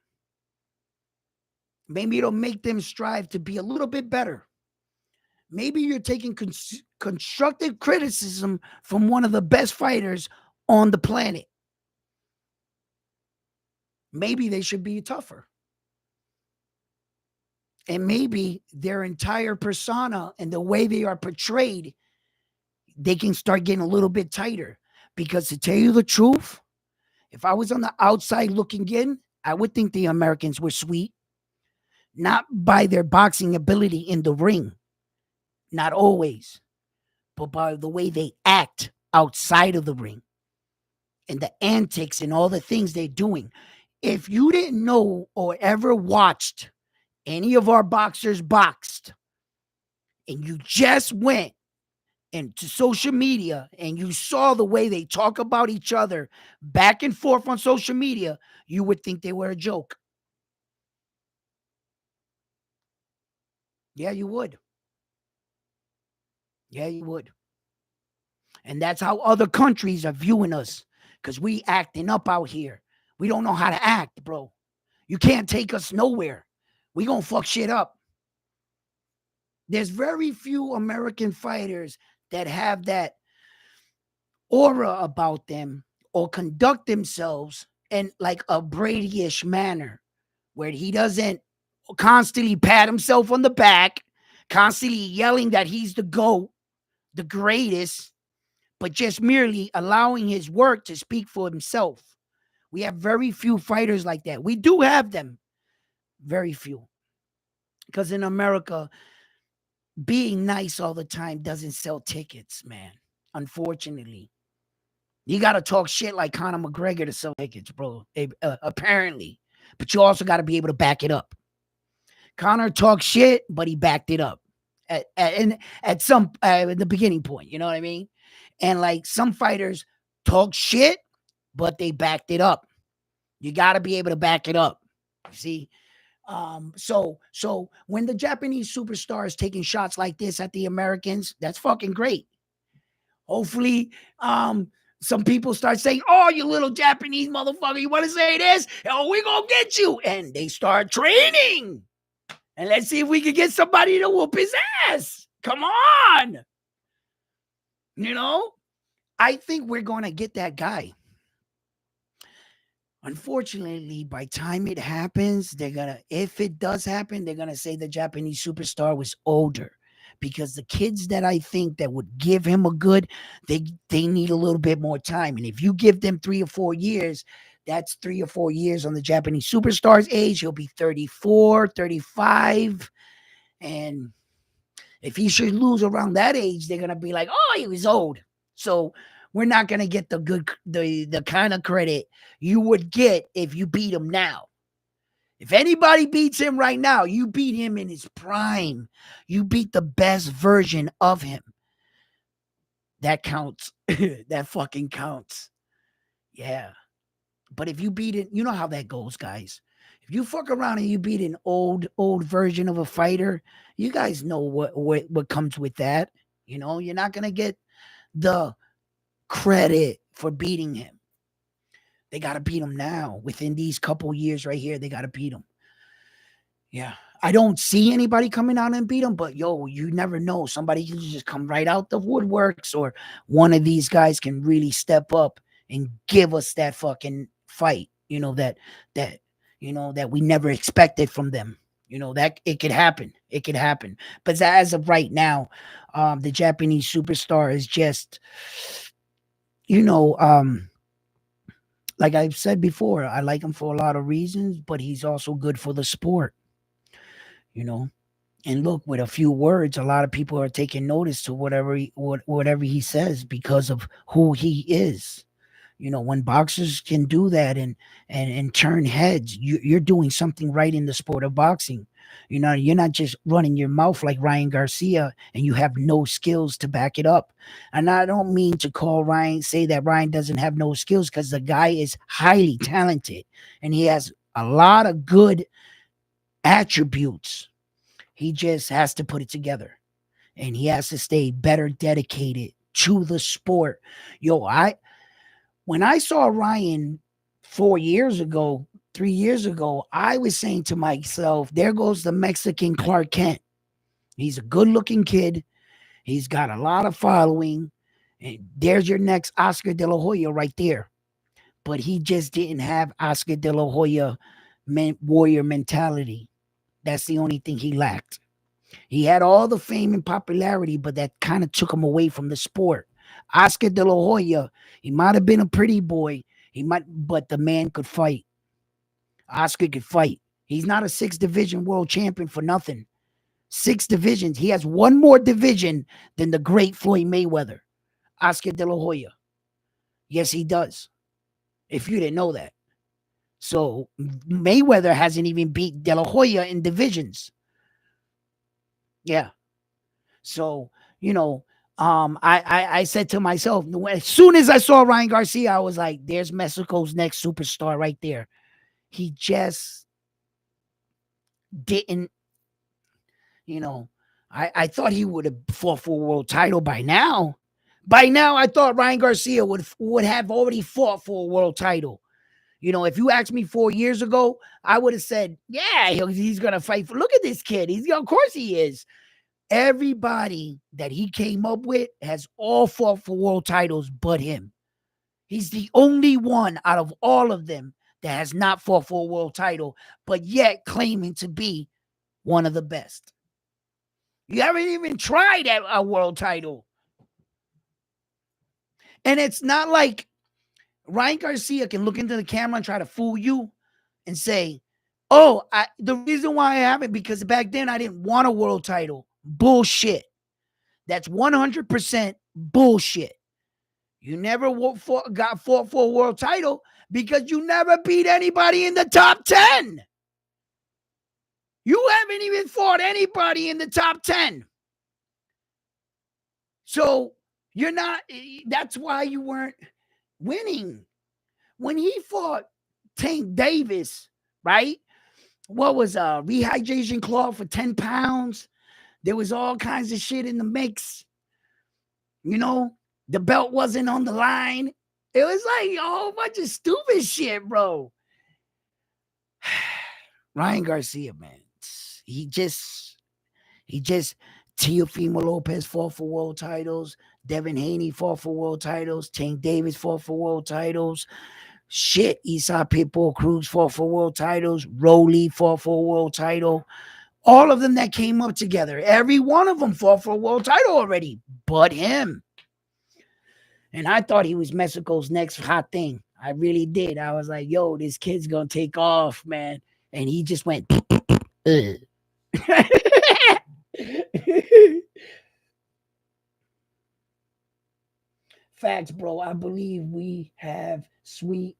Maybe it'll make them strive to be a little bit better. Maybe you're taking constructive criticism from one of the best fighters on the planet. Maybe they should be tougher. And maybe their entire persona and the way they are portrayed, they can start getting a little bit tighter. Because to tell you the truth, if I was on the outside looking in, I would think the Americans were sweet. Not by their boxing ability in the ring, not always, but by the way they act outside of the ring and the antics and all the things they're doing. If you didn't know or ever watched any of our boxers boxed, and you just went into social media and you saw the way they talk about each other back and forth on social media, you would think they were a joke. Yeah, you would. Yeah, you would. And that's how other countries are viewing us, because we acting up out here. We don't know how to act, bro. You can't take us nowhere. We gonna fuck shit up. There's very few American fighters that have that aura about them or conduct themselves in like a Brady-ish manner, where he doesn't constantly pat himself on the back, constantly yelling that he's the GOAT, the greatest, but just merely allowing his work to speak for himself. We have very few fighters like that. We do have them, very few. Because in America, being nice all the time doesn't sell tickets, man. Unfortunately. You got to talk shit like Conor McGregor to sell tickets, bro. Apparently. But you also got to be able to back it up. Conor talked shit, but he backed it up at some the beginning point. You know what I mean? And like some fighters talk shit, but they backed it up. You got to be able to back it up. See? So when the Japanese superstar is taking shots like this at the Americans, that's fucking great. Hopefully, some people start saying, "Oh, you little Japanese motherfucker, you want to say this? Oh, we gonna get you," and they start training. And let's see if we can get somebody to whoop his ass. Come on, you know. I think we're gonna get that guy. Unfortunately, by time it happens, if it does happen, they're gonna say the Japanese superstar was older, because the kids that I think that would give him a good, they need a little bit more time. And if you give them 3 or 4 years, that's 3 or 4 years on the Japanese superstar's age. He'll be 34, 35. And if he should lose around that age, they're gonna be like, oh, he was old. So we're not gonna get the kind of credit you would get if you beat him now. If anybody beats him right now, you beat him in his prime. You beat the best version of him. That counts. That fucking counts. Yeah. But if you beat it, you know how that goes, guys. If you fuck around and you beat an old version of a fighter, you guys know what comes with that. You know, you're not gonna get the credit for beating him. They got to beat him now. Within these couple years right here, they got to beat him. Yeah. I don't see anybody coming out and beat him, but yo, you never know. Somebody can just come right out the woodworks, or one of these guys can really step up and give us that fucking fight, that we never expected from them. That it could happen. It could happen. But as of right now, the Japanese superstar is just, you know, like I've said before, I like him for a lot of reasons, but he's also good for the sport, you know. And look, with a few words, a lot of people are taking notice to whatever he says because of who he is. When boxers can do that and turn heads, you're doing something right in the sport of boxing. You're not just running your mouth like Ryan Garcia and you have no skills to back it up. And I don't mean to say that Ryan doesn't have no skills, because the guy is highly talented and he has a lot of good attributes. He just has to put it together, and he has to stay better dedicated to the sport. Yo, when I saw Ryan 4 years ago, 3 years ago, I was saying to myself, there goes the Mexican Clark Kent. He's a good looking kid. He's got a lot of following. And there's your next Oscar De La Hoya right there. But he just didn't have Oscar De La Hoya warrior mentality. That's the only thing he lacked. He had all the fame and popularity, but that kind of took him away from the sport. Oscar De La Hoya, he might have been a pretty boy. But the man could fight. Oscar could fight. He's not a six division world champion for nothing. Six divisions. He has one more division than the great Floyd Mayweather. Oscar De La Hoya. Yes, he does. If you didn't know that. So Mayweather hasn't even beat De La Hoya in divisions. Yeah. So, I said to myself, as soon as I saw Ryan Garcia, I was like, there's Mexico's next superstar right there. He just didn't, you know, I thought he would have fought for a world title by now. By now, I thought Ryan Garcia would have already fought for a world title. If you asked me 4 years ago, I would have said, yeah, he's going to fight. Look at this kid. Of course he is. Everybody that he came up with has all fought for world titles but him. He's the only one out of all of them that has not fought for a world title, but yet claiming to be one of the best. You haven't even tried at a world title. And it's not like Ryan Garcia can look into the camera and try to fool you and say, oh, the reason why I haven't, because back then I didn't want a world title. Bullshit. That's 100% bullshit. You never got fought for a world title because you never beat anybody in the top 10. You haven't even fought anybody in the top 10. So you're not, that's why you weren't winning. When he fought Tank Davis, right? What was a rehydration clause for 10 pounds? There was all kinds of shit in the mix. The belt wasn't on the line. It was like a whole bunch of stupid shit, bro. Ryan Garcia, man. He just Teofimo Lopez fought for world titles. Devin Haney fought for world titles. Tank Davis fought for world titles. Shit, Esau Pitbull Cruz fought for world titles. Rolly fought for a world title. All of them that came up together, every one of them fought for a world title already, but him. And I thought he was Mexico's next hot thing. I really did. I was like, yo, this kid's going to take off, man. And he just went, Facts, bro. I believe we have sweet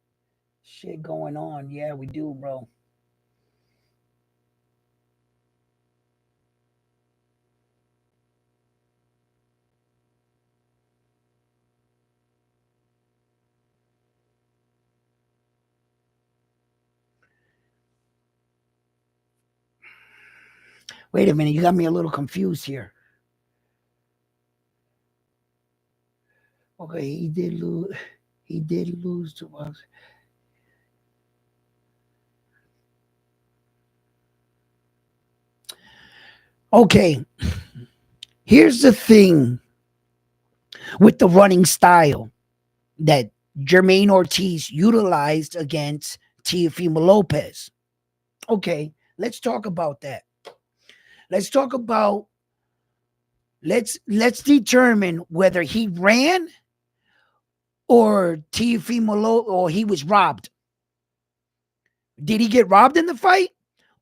shit going on. Yeah, we do, bro. Wait a minute. You got me a little confused here. Okay, he did lose. He did lose to us. Okay, here's the thing with the running style that Jermaine Ortiz utilized against Teofimo Lopez. Okay, let's talk about that. Let's talk about let's determine whether he ran or Teofimo or he was robbed. Did he get robbed in the fight,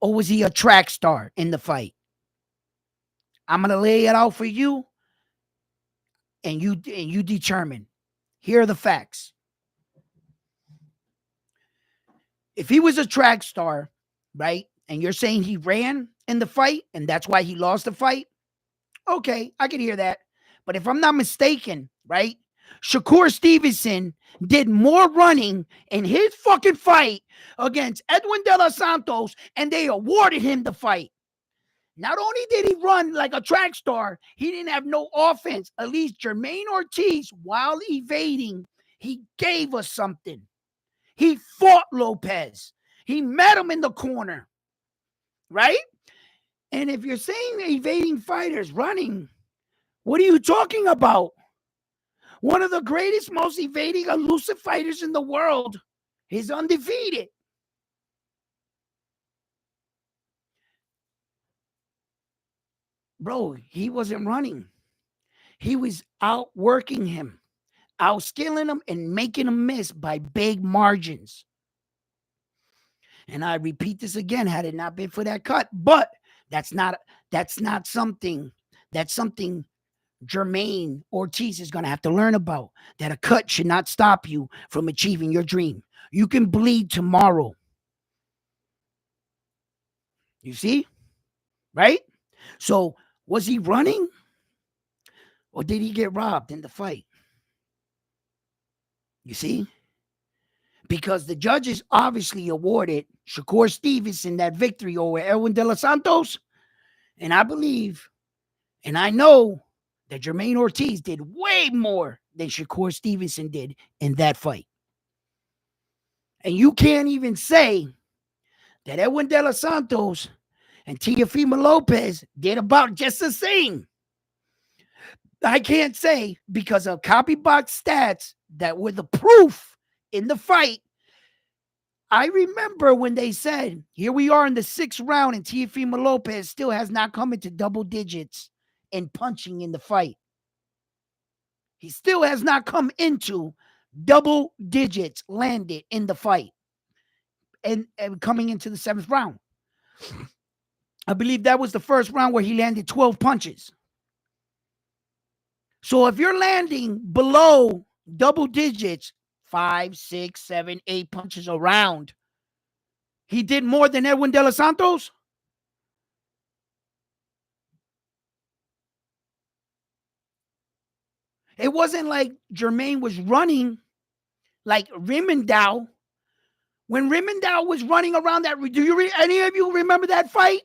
or was he a track star in the fight? I'm gonna lay it out for you, and you determine. Here are the facts. if he was a track star, right, and you're saying he ran in the fight and that's why he lost the fight, okay, I can hear that. But if I'm not mistaken, right, Shakur Stevenson did more running in his fucking fight against Edwin De Los Santos, and they awarded him the fight. Not only did he run like a track star, he didn't have no offense. At least Jermaine Ortiz, while evading, he gave us something. He fought Lopez. He met him in the corner, right? And if you're saying evading fighters running, what are you talking about? One of the greatest, most evading, elusive fighters in the world is undefeated. Bro, he wasn't running. He was outworking him, outskilling him, and making him miss by big margins. And I repeat this again, had it not been for that cut, but that's not something Jermaine Ortiz is going to have to learn about, that a cut should not stop you from achieving your dream. You can bleed tomorrow. You see? Right? So, was he running? Or did he get robbed in the fight? You see? Because the judges obviously awarded Shakur Stevenson that victory over Edwin De Los Santos. And I believe, and I know that Jermaine Ortiz did way more than Shakur Stevenson did in that fight. And you can't even say that Edwin De Los Santos and Teofimo Lopez did about just the same. I can't say, because of copy box stats that were the proof in the fight. I remember when they said, here we are in the 6th round and Teofimo Lopez still has not come into double digits in punching in the fight. He still has not come into double digits landed in the fight and coming into the 7th round. I believe that was the first round where he landed 12 punches. So if you're landing below double digits, 5, 6, 7, 8 punches around, he did more than Edwin De Los Santos? It wasn't like Jermaine was running like Rimendow. When Rimendow was running around that, any of you remember that fight?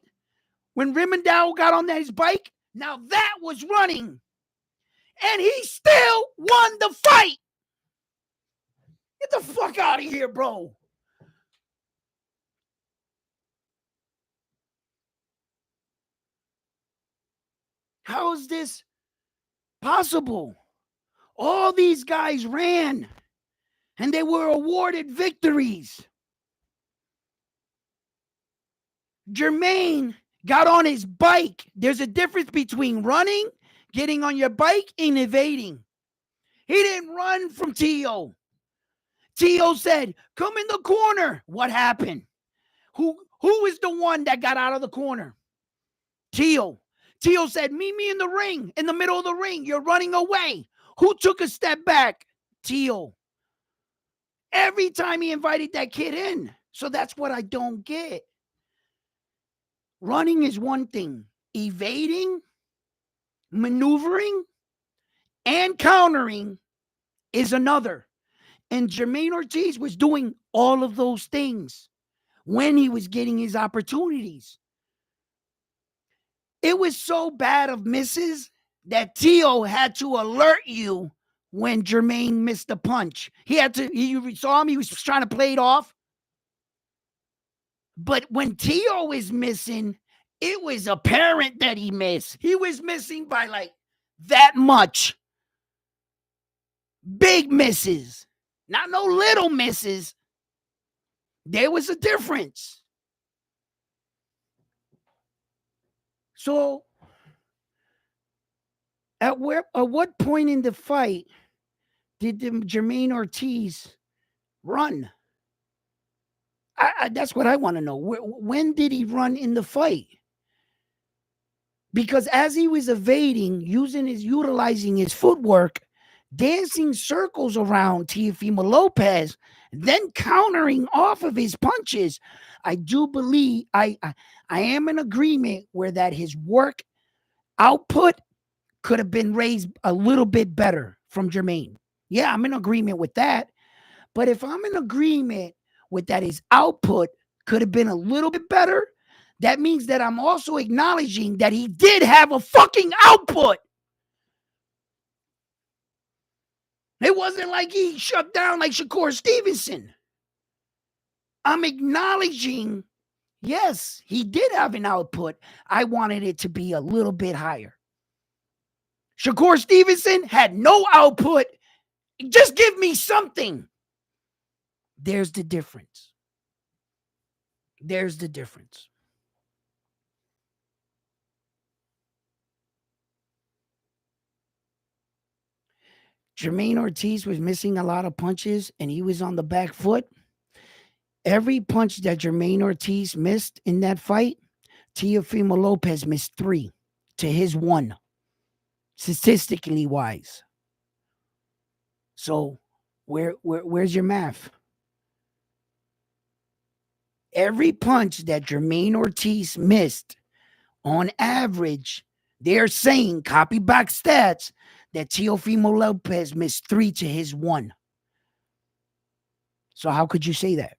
When Rimendow got on his bike? Now that was running. And he still won the fight. Get the fuck out of here, bro. How is this possible? All these guys ran and they were awarded victories. Jermaine got on his bike. There's a difference between running, getting on your bike, and evading. He didn't run from Tio. Tio said, come in the corner. What happened? Who is the one that got out of the corner? Tio. Tio said, meet me in the ring, in the middle of the ring. You're running away. Who took a step back? Tio. Every time he invited that kid in. So that's what I don't get. Running is one thing. Evading, maneuvering, and countering is another. And Jermaine Ortiz was doing all of those things when he was getting his opportunities. It was so bad of misses that Tio had to alert you when Jermaine missed a punch. You saw him, he was trying to play it off. But when Tio is missing, it was apparent that he missed. He was missing by like that much. Big misses. Not no little misses. There was a difference. So, at what point in the fight did Jermaine Ortiz run? That's what I want to know. When did he run in the fight? Because as he was evading, utilizing his footwork, dancing circles around Teofimo Lopez, then countering off of his punches. I do believe I am in agreement where that his work output could have been raised a little bit better from Jermaine. Yeah, I'm in agreement with that. But if I'm in agreement with that his output could have been a little bit better, that means that I'm also acknowledging that he did have a fucking output. It wasn't like he shut down like Shakur Stevenson. I'm acknowledging, yes, he did have an output. I wanted it to be a little bit higher. Shakur Stevenson had no output. Just give me something. There's the difference. There's the difference. Jermaine Ortiz was missing a lot of punches and he was on the back foot. Every punch that Jermaine Ortiz missed in that fight, Teofimo Lopez missed 3 to his 1, statistically wise. So where's your math? Every punch that Jermaine Ortiz missed, on average, they're saying, copy back stats, that Teofimo Lopez missed 3 to his 1. So how could you say that?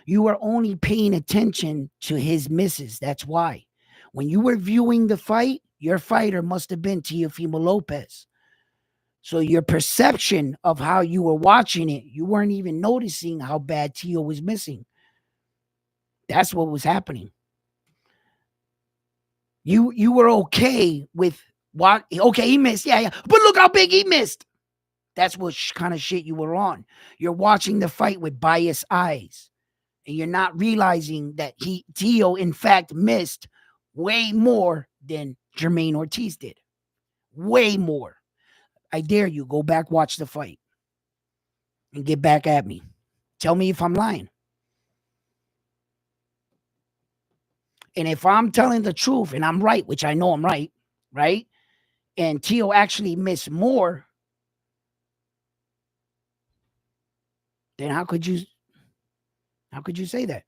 You are only paying attention to his misses. That's why. When you were viewing the fight, your fighter must have been Teofimo Lopez. So your perception of how you were watching it, you weren't even noticing how bad Teo was missing. That's what was happening. You were okay with what? Okay, he missed. Yeah. But look how big he missed. That's what kind of shit you were on. You're watching the fight with biased eyes. And you're not realizing that Teo, in fact, missed way more than Jermaine Ortiz did. Way more. I dare you, go back, watch the fight, and get back at me. Tell me if I'm lying. And if I'm telling the truth and I'm right, which I know I'm right, right? And Teo actually missed more, then how could you say that?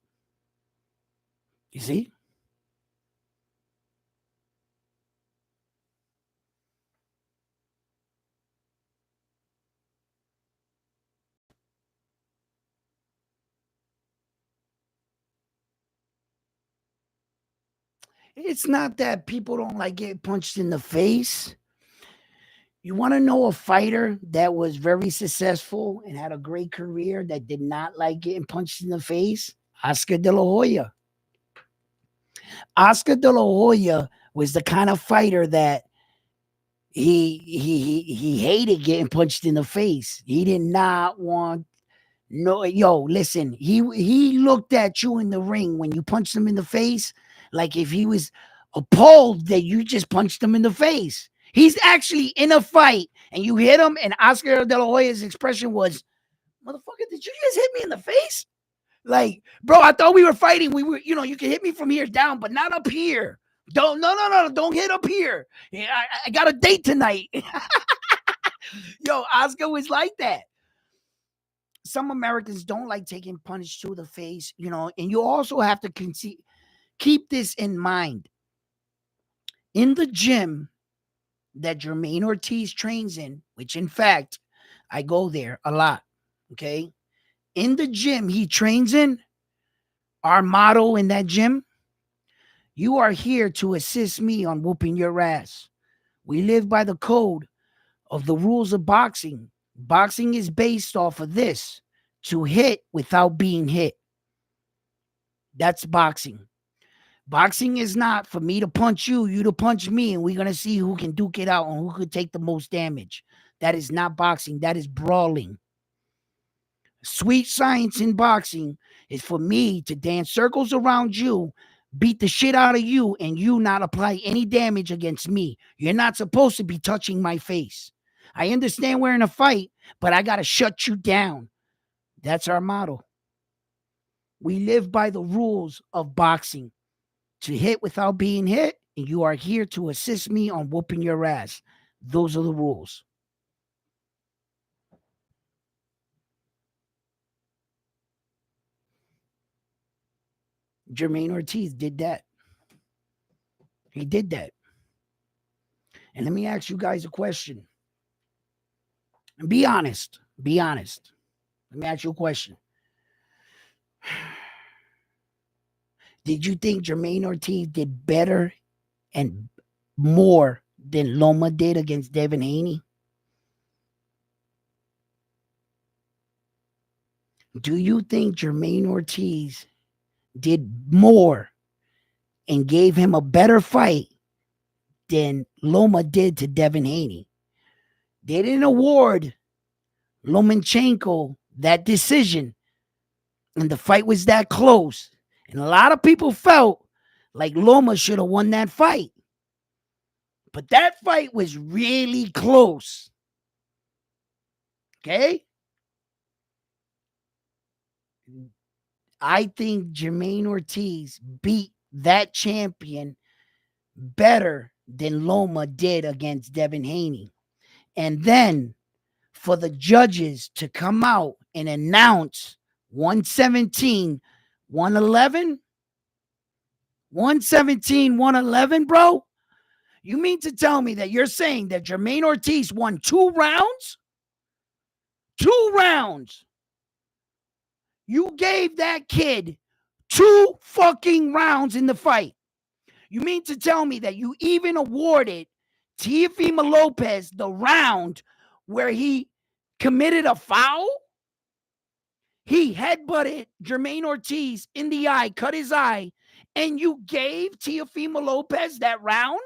You see? It's not that people don't like getting punched in the face. You want to know a fighter that was very successful and had a great career that did not like getting punched in the face? Oscar De La Hoya. Oscar De La Hoya was the kind of fighter that he hated getting punched in the face. He did not want no, yo, listen, he looked at you in the ring when you punched him in the face, like if he was appalled that you just punched him in the face. He's actually in a fight and you hit him, and Oscar De La Hoya's expression was, motherfucker, did you just hit me in the face? Like, bro, I thought we were fighting. We were, you can hit me from here down, but not up here. No, don't hit up here. Yeah, I got a date tonight. Yo, Oscar was like that. Some Americans don't like taking punch to the face, and you also have to keep this in mind. In the gym that Jermaine Ortiz trains in, which in fact, I go there a lot, okay? In the gym he trains in, our motto in that gym, you are here to assist me on whooping your ass. We live by the code of the rules of boxing. Boxing is based off of this, to hit without being hit. That's boxing. Boxing is not for me to punch you, you to punch me, and we're going to see who can duke it out and who could take the most damage. That is not boxing. That is brawling. Sweet science in boxing is for me to dance circles around you, beat the shit out of you, and you not apply any damage against me. You're not supposed to be touching my face. I understand we're in a fight, but I got to shut you down. That's our motto. We live by the rules of boxing. To hit without being hit, and you are here to assist me on whooping your ass. Those are the rules. Jermaine Ortiz did that. He did that. And let me ask you guys a question. And be honest. Be honest. Let me ask you a question. Did you think Jermaine Ortiz did better and more than Loma did against Devin Haney? Do you think Jermaine Ortiz did more and gave him a better fight than Loma did to Devin Haney? They didn't award Lomachenko that decision, and the fight was that close. And a lot of people felt like Loma should have won that fight. But that fight was really close. Okay? I think Jermaine Ortiz beat that champion better than Loma did against Devin Haney. And then for the judges to come out and announce 117, 111, 117, 111, bro? You mean to tell me that you're saying that Jermaine Ortiz won 2 rounds? 2 rounds. You gave that kid 2 fucking rounds in the fight. You mean to tell me that you even awarded Teofimo Lopez the round where he committed a foul? He headbutted Jermaine Ortiz in the eye, cut his eye, and you gave Teofimo Lopez that round?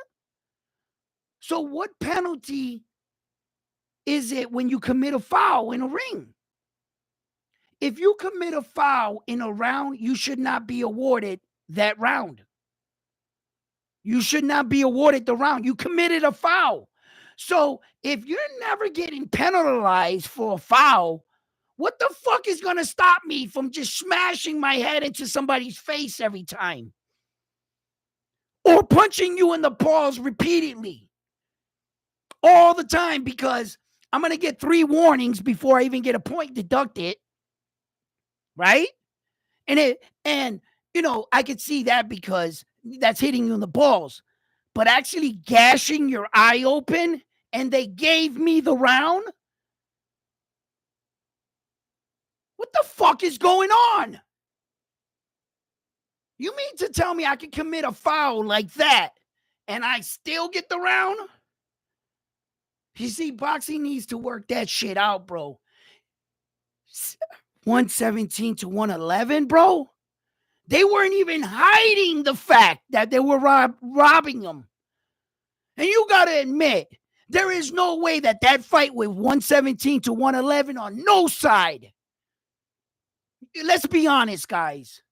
So what penalty is it when you commit a foul in a ring? If you commit a foul in a round, you should not be awarded that round. You should not be awarded the round. You committed a foul. So if you're never getting penalized for a foul, what the fuck is going to stop me from just smashing my head into somebody's face every time? Or punching you in the balls repeatedly? All the time, because I'm going to get 3 warnings before I even get a point deducted. Right? And you know, I could see that because that's hitting you in the balls. But actually gashing your eye open and they gave me the round? What the fuck is going on? You mean to tell me I can commit a foul like that and I still get the round? You see, boxing needs to work that shit out, bro. 117 to 111, bro. They weren't even hiding the fact that they were robbing them. And you got to admit, there is no way that fight with 117 to 111 on no side. Let's be honest, guys.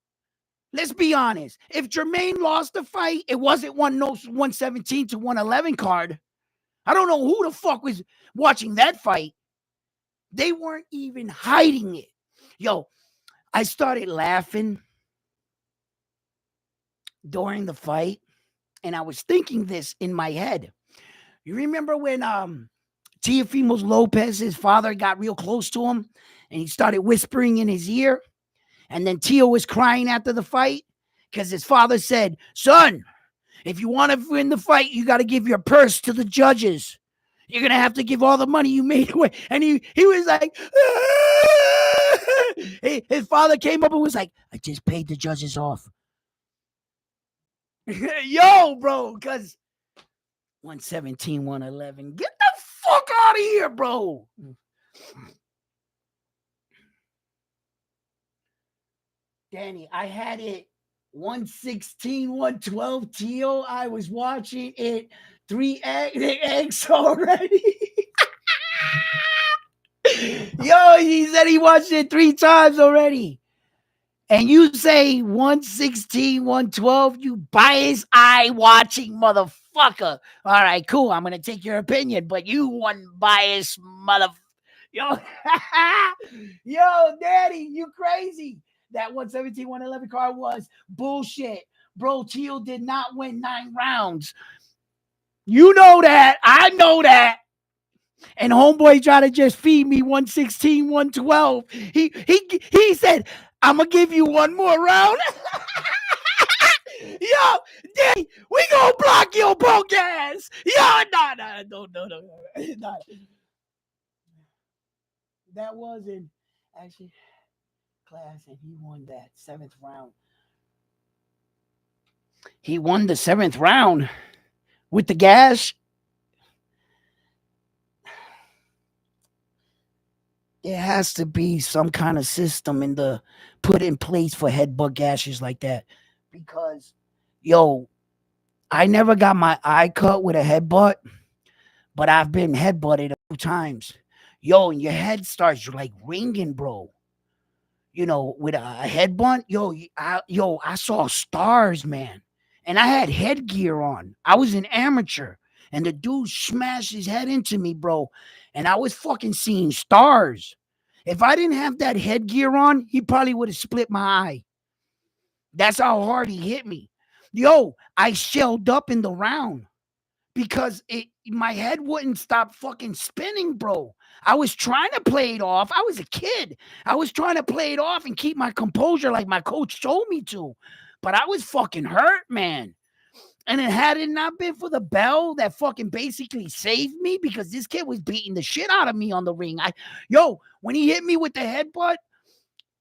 Let's be honest. If Jermaine lost the fight, it wasn't 117 to 111 card. I don't know who the fuck was watching that fight. They weren't even hiding it. Yo, I started laughing during the fight, and I was thinking this in my head. You remember when Teofimo Lopez's father got real close to him and he started whispering in his ear, and then Teo was crying after the fight because his father said, "Son, if you want to win the fight, you got to give your purse to the judges. You're going to have to give all the money you made away." And he was like, his father came up and was like, "I just paid the judges off." Yo, bro, because 117, 111. Get the fuck out of here, bro. Danny, I had it 116, 112 Teo. I was watching it 3x already. Yo, he said he watched it 3 times already. And you say 116, 112, you biased eye watching motherfucker. All right, cool. I'm going to take your opinion, but you one biased motherfucker. Yo, yo, Daddy, you crazy. That 117, 111 card was bullshit. Bro, Teo did not win 9 rounds. You know that. I know that. And homeboy tried to just feed me 116, 112. He said, "I'm going to give you one more round." Yo, Danny, we gonna block your punk ass. Yo, no. Nah. That was in actually class, and he won that 7th round. He won the 7th round with the gas. There has to be some kind of system in the put in place for headbutt gashes like that, because yo, I never got my eye cut with a headbutt, but I've been headbutted a few times. Yo, and your head starts like ringing, bro. With a headbutt, I saw stars, man. And I had headgear on. I was an amateur. And the dude smashed his head into me, bro. And I was fucking seeing stars. If I didn't have that headgear on, he probably would have split my eye. That's how hard he hit me. Yo, I shelled up in the round because my head wouldn't stop fucking spinning, bro. I was trying to play it off. I was a kid. I was trying to play it off and keep my composure like my coach told me to. But I was fucking hurt, man. And had it not been for the bell that fucking basically saved me, because this kid was beating the shit out of me on the ring. When he hit me with the headbutt,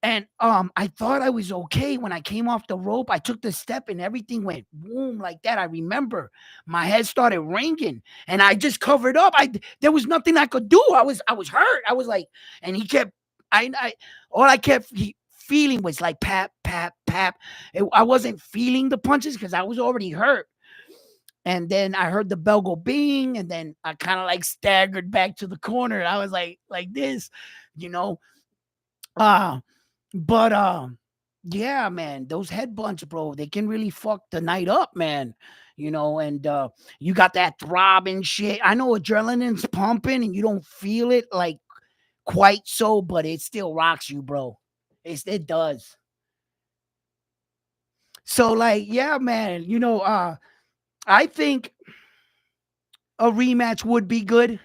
and I thought I was okay when I came off the rope. I took the step and everything went boom like that. I remember my head started ringing and I just covered up. There was nothing I could do. I was hurt. I was like, and he kept I all I kept feeling was like pap pap pap. I wasn't feeling the punches because I was already hurt. And then I heard the bell go bing, and then I kind of like staggered back to the corner. I was like this, you know. Uh but yeah, man, those headbutts, bro, they can really fuck the night up, man. And you got that throbbing shit. I know adrenaline's pumping and you don't feel it like quite so, but it still rocks you, bro. It does. So like, yeah, man, I think a rematch would be good,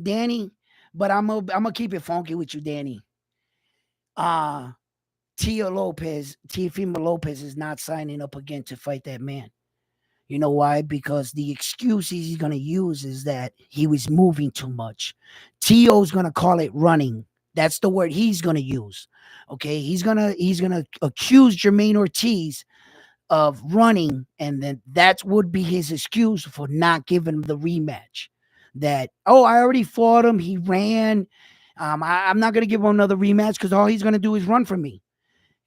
Danny, but I'm gonna keep it funky with you, Danny. Uh Teofimo Lopez is not signing up again to fight that man. You know why? Because the excuse he's going to use is that he was moving too much. Tio's going to call it running. That's the word he's going to use. Okay, he's gonna accuse Jermaine Ortiz of running, and then that would be his excuse for not giving him the rematch. That, oh, I already fought him. He ran. I'm not going to give him another rematch because all he's going to do is run from me.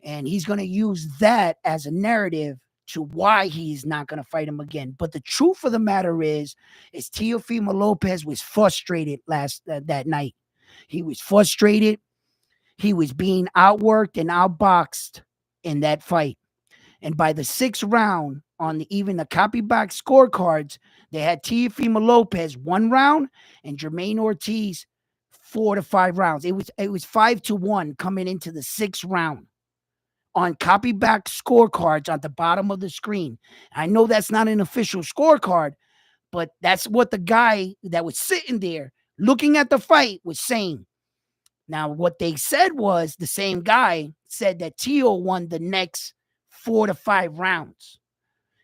And he's going to use that as a narrative to why he's not going to fight him again. But the truth of the matter is Teofimo Lopez was frustrated that night. He was frustrated. He was being outworked and outboxed in that fight. And by the 6th round, even the copyback scorecards, they had Teofimo Lopez 1 round and Jermaine Ortiz 4 to 5 rounds. It was 5-1 coming into the 6th round on copyback scorecards on the bottom of the screen. I know that's not an official scorecard, but that's what the guy that was sitting there looking at the fight was saying. Now, what they said was the same guy said that Tio won the next 4 to 5 rounds,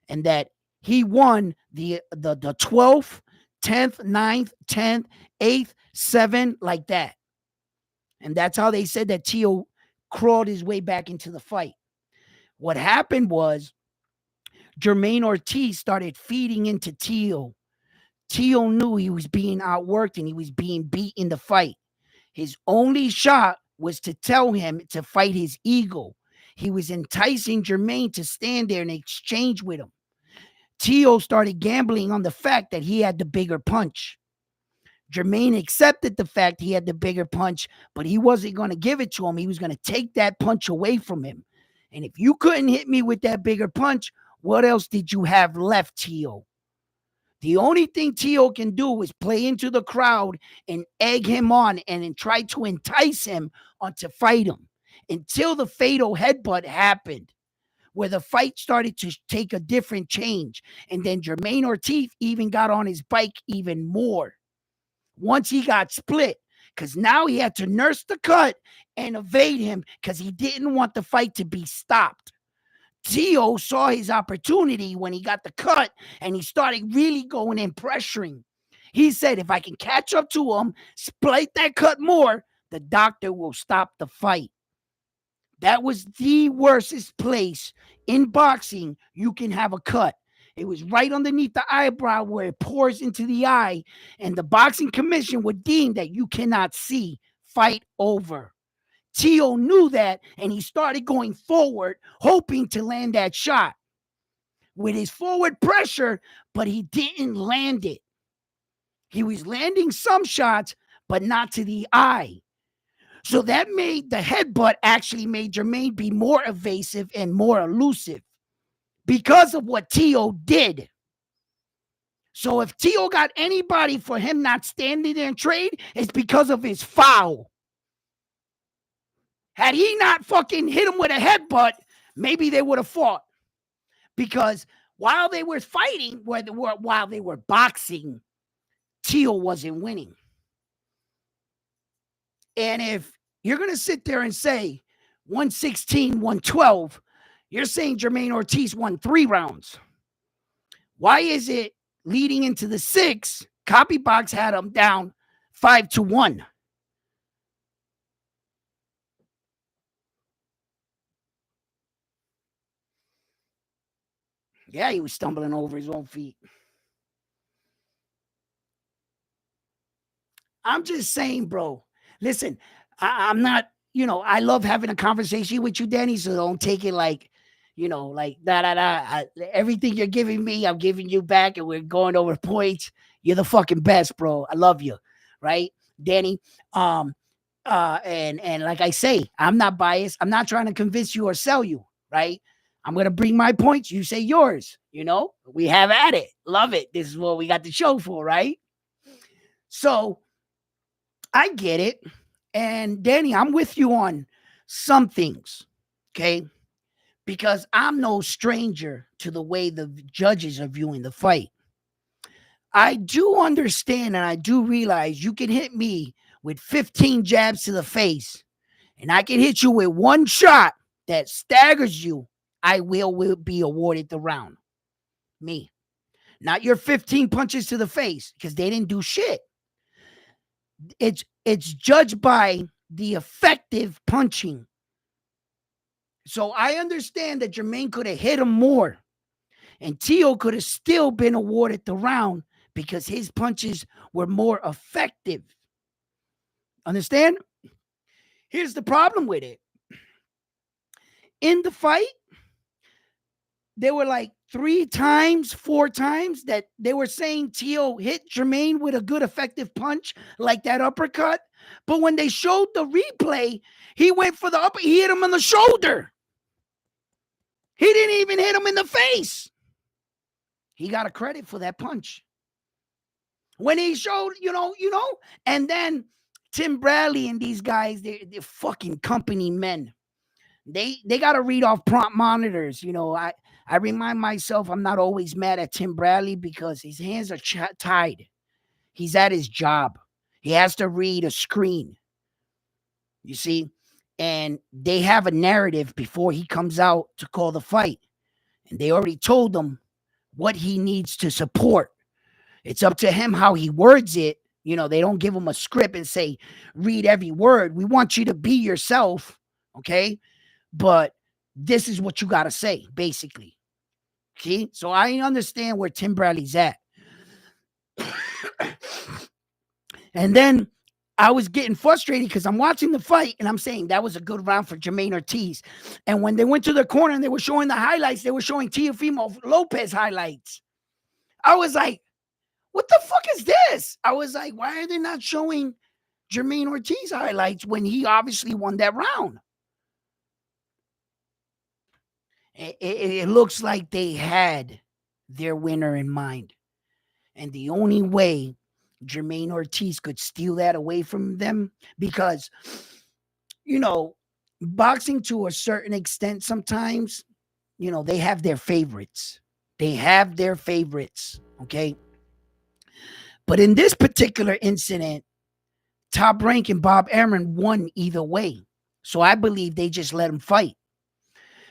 and that he won the 12th, 10th, 9th, 10th, 8th, 7th, like that. And that's how they said that Tio crawled his way back into the fight. What happened was Jermaine Ortiz started feeding into Tio. Tio knew he was being outworked and he was being beat in the fight. His only shot was to tell him to fight his ego. He was enticing Jermaine to stand there and exchange with him. Tio started gambling on the fact that he had the bigger punch. Jermaine accepted the fact he had the bigger punch, but he wasn't going to give it to him. He was going to take that punch away from him. And if you couldn't hit me with that bigger punch, what else did you have left, Tio? The only thing Tio can do is play into the crowd and egg him on and then try to entice him on to fight him until the fatal headbutt happened, where the fight started to take a different change. And then Jermaine Ortiz even got on his bike even more once he got split, because now he had to nurse the cut and evade him because he didn't want the fight to be stopped. Tio saw his opportunity when he got the cut and he started really going in pressuring. He said, if I can catch up to him, split that cut more, the doctor will stop the fight. That was the worstest place in boxing you can have a cut. It was right underneath the eyebrow where it pours into the eye, and the boxing commission would deem that you cannot see. Fight over. Tio knew that, and he started going forward, hoping to land that shot with his forward pressure, but he didn't land it. He was landing some shots, but not to the eye. So that made the headbutt actually made Jermaine be more evasive and more elusive because of what Tio did. So if Tio got anybody for him not standing there and trade, it's because of his foul. Had he not fucking hit him with a headbutt, maybe they would have fought. Because while they were fighting, while they were boxing, Tio wasn't winning. And if you're going to sit there and say 116, 112, you're saying Jermaine Ortiz won 3 rounds. Why is it leading into the 6, Copybox had him down 5-1? Yeah, he was stumbling over his own feet. I'm just saying, bro. Listen, I'm not, I love having a conversation with you, Danny, so don't take it like, like everything you're giving me, I'm giving you back, and we're going over points. You're the fucking best, bro. I love you, right, Danny? And like I say, I'm not biased. I'm not trying to convince you or sell you, right? I'm gonna bring my points. You say yours. We have at it. Love it. This is what we got the show for, right? So I get it. And Danny, I'm with you on some things, okay? Because I'm no stranger to the way the judges are viewing the fight. I do understand and I do realize you can hit me with 15 jabs to the face, and I can hit you with one shot that staggers you. I will be awarded the round. Me. Not your 15 punches to the face, because they didn't do shit. It's judged by the effective punching. So I understand that Jermaine could have hit him more, and Tio could have still been awarded the round because his punches were more effective. Understand? Here's the problem with it. In the fight, there were like 3 times, 4 times that they were saying Tio hit Jermaine with a good effective punch, like that uppercut. But when they showed the replay, he went for the upper, he hit him on the shoulder. He didn't even hit him in the face. He got a credit for that punch. When he showed, and then Tim Bradley and these guys, they're fucking company men. They got to read off prompt monitors. I remind myself I'm not always mad at Tim Bradley because his hands are tied. He's at his job. He has to read a screen. You see? And they have a narrative before he comes out to call the fight. And they already told him what he needs to support. It's up to him how he words it. They don't give him a script and say, read every word. We want you to be yourself, okay? But this is what you got to say, basically. See? So I understand where Tim Bradley's at. And then I was getting frustrated because I'm watching the fight and I'm saying that was a good round for Jermaine Ortiz. And when they went to the corner and they were showing the highlights, they were showing Teofimo Lopez highlights. I was like, what the fuck is this? I was like, why are they not showing Jermaine Ortiz highlights when he obviously won that round? It looks like they had their winner in mind. And the only way Jermaine Ortiz could steal that away from them, because, boxing to a certain extent sometimes, they have their favorites. Okay? But in this particular incident, Top Rank and Bob Arum won either way. So I believe they just let him fight.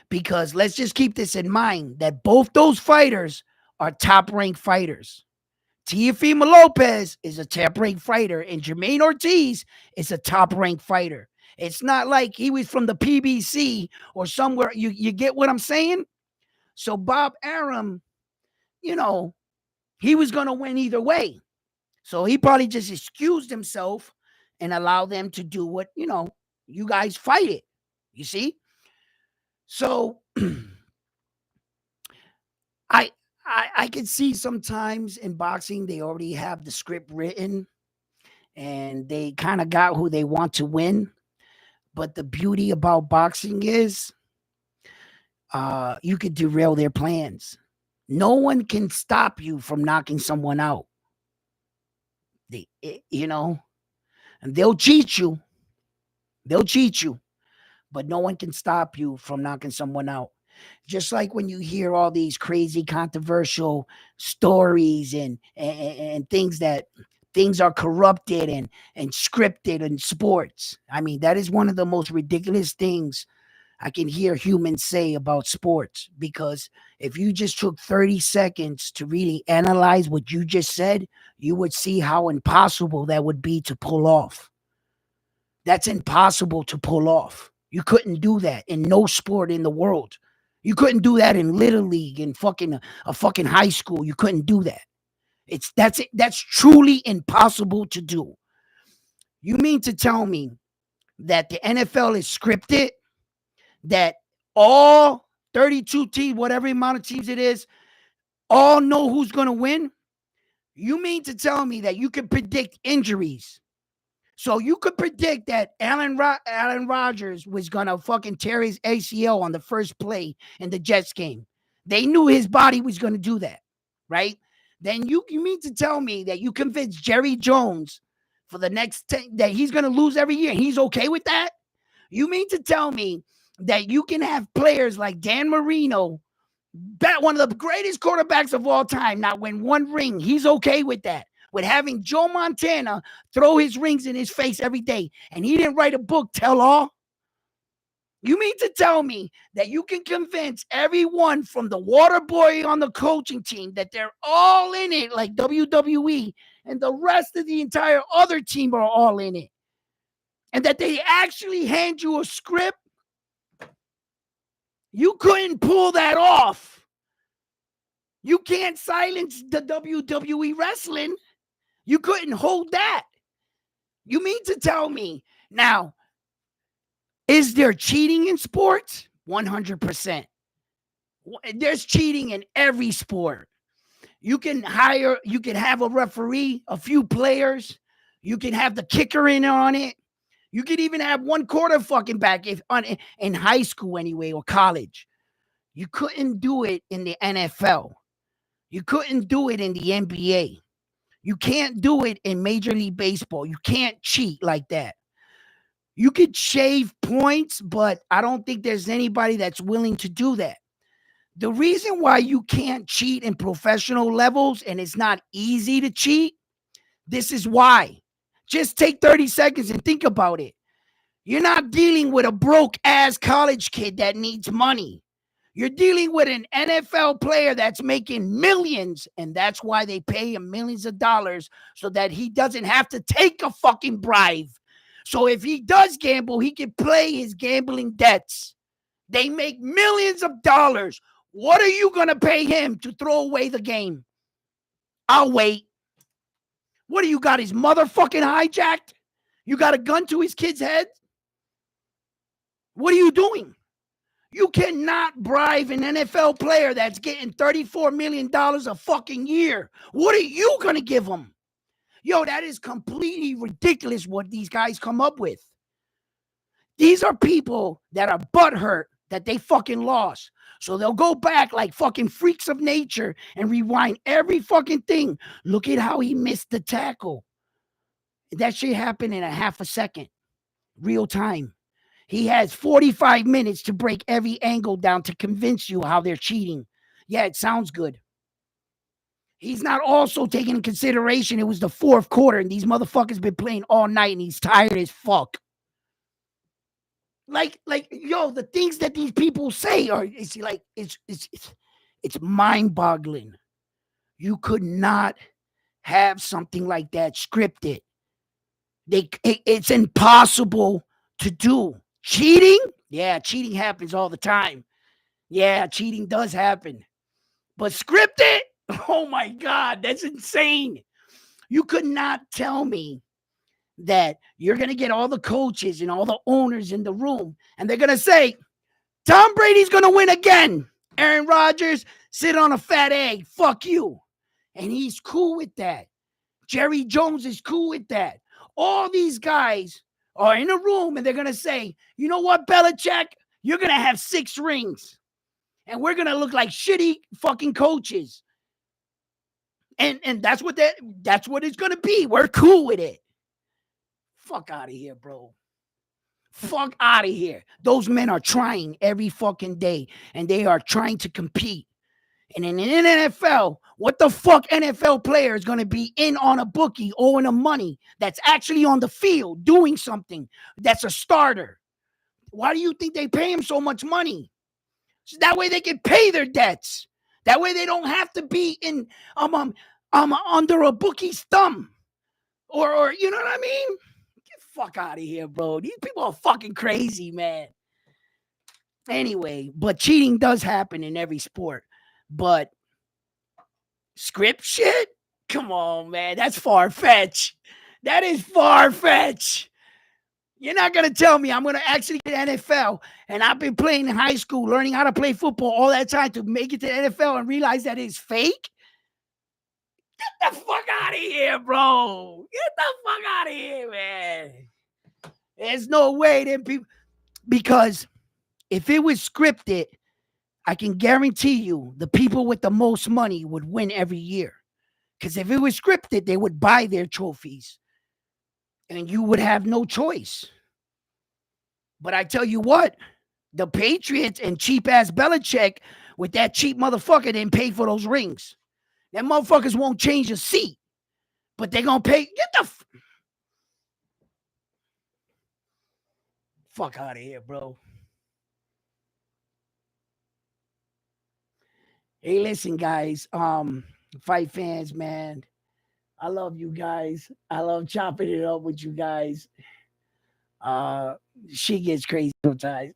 Because let's just keep this in mind that both those fighters are top-ranked fighters. Teofimo Lopez is a top-ranked fighter, and Jermaine Ortiz is a top-ranked fighter. It's not like he was from the PBC or somewhere. You get what I'm saying? So Bob Arum, you know, he was going to win either way. So he probably just excused himself and allowed them to do what, you guys fight it. You see? So I I can see sometimes in boxing they already have the script written and they kind of got who they want to win. But the beauty about boxing is you could derail their plans. No one can stop you from knocking someone out. And they'll cheat you. They'll cheat you, but no one can stop you from knocking someone out. Just like when you hear all these crazy controversial stories and things that things are corrupted and scripted in sports. I mean, that is one of the most ridiculous things I can hear humans say about sports, because if you just took 30 seconds to really analyze what you just said, you would see how impossible that would be to pull off. That's impossible to pull off. You couldn't do that in no sport in the world. You couldn't do that in Little League, in a fucking high school. You couldn't do that. That's truly impossible to do. You mean to tell me that the NFL is scripted, that all 32 teams, whatever amount of teams it is, all know who's going to win? You mean to tell me that you can predict injuries? So you could predict that Aaron Rodgers was going to fucking tear his ACL on the first play in the Jets game. They knew his body was going to do that, right? Then you mean to tell me that you convinced Jerry Jones for the next 10 that he's going to lose every year and he's okay with that? You mean to tell me that you can have players like Dan Marino, one of the greatest quarterbacks of all time, not win one ring? He's okay with that. With having Joe Montana throw his rings in his face every day, and he didn't write a book, tell all? You mean to tell me that you can convince everyone from the water boy on the coaching team that they're all in it like WWE, and the rest of the entire other team are all in it, and that they actually hand you a script? You couldn't pull that off. You can't silence the WWE wrestling. You couldn't hold that. You mean to tell me now, is there cheating in sports? 100%. There's cheating in every sport. You can have a referee, a few players. You can have the kicker in on it. You could even have one quarter fucking back in high school anyway, or college. You couldn't do it in the NFL. You couldn't do it in the NBA. You can't do it in Major League Baseball. You can't cheat like that. You could shave points, but I don't think there's anybody that's willing to do that. The reason why you can't cheat in professional levels, and it's not easy to cheat, this is why. Just take 30 seconds and think about it. You're not dealing with a broke-ass college kid that needs money. You're dealing with an NFL player that's making millions, and that's why they pay him millions of dollars, so that he doesn't have to take a fucking bribe. So if he does gamble, he can play his gambling debts. They make millions of dollars. What are you going to pay him to throw away the game? I'll wait. What do you got, his motherfucking hijacked? You got a gun to his kid's head? What are you doing? You cannot bribe an NFL player that's getting $34 million a fucking year. What are you going to give him? Yo, that is completely ridiculous what these guys come up with. These are people that are butthurt that they fucking lost. So they'll go back like fucking freaks of nature and rewind every fucking thing. Look at how he missed the tackle. That shit happened in a half a second. Real time. He has 45 minutes to break every angle down to convince you how they're cheating. Yeah, it sounds good. He's not also taking in consideration it was the fourth quarter and these motherfuckers been playing all night and he's tired as fuck. Yo, the things that these people say are it's like it's mind-boggling. You could not have something like that scripted. It's impossible to do. Cheating? Yeah, cheating happens all the time. Yeah, cheating does happen. But scripted? Oh my God, that's insane. You could not tell me that you're going to get all the coaches and all the owners in the room and they're going to say, Tom Brady's going to win again. Aaron Rodgers, sit on a fat egg. Fuck you. And he's cool with that. Jerry Jones is cool with that. All these guys are in a room and they're going to say, you know what, Belichick? You're going to have 6 rings. And we're going to look like shitty fucking coaches. And that's what it's going to be. We're cool with it. Fuck out of here, bro. Fuck out of here. Those men are trying every fucking day and they are trying to compete. And in an NFL, what the fuck NFL player is going to be in on a bookie owing them money that's actually on the field doing something that's a starter? Why do you think they pay him so much money? So that way they can pay their debts. That way they don't have to be in under a bookie's thumb. Or you know what I mean? Get the fuck out of here, bro. These people are fucking crazy, man. Anyway, but cheating does happen in every sport. But script shit? Come on, man. That's far-fetched. That is far-fetched. You're not going to tell me I'm going to actually get NFL and I've been playing in high school, learning how to play football all that time to make it to the NFL and realize that it's fake? Get the fuck out of here, bro. Get the fuck out of here, man. There's no way that people, because if it was scripted, I can guarantee you the people with the most money would win every year. Because if it was scripted, they would buy their trophies and you would have no choice. But I tell you what, the Patriots and cheap ass Belichick with that cheap motherfucker didn't pay for those rings. That motherfuckers won't change a seat, but they're going to pay. Get the fuck out of here, bro. Hey, listen, guys. Fight fans, man. I love you guys. I love chopping it up with you guys. Uh, she gets crazy sometimes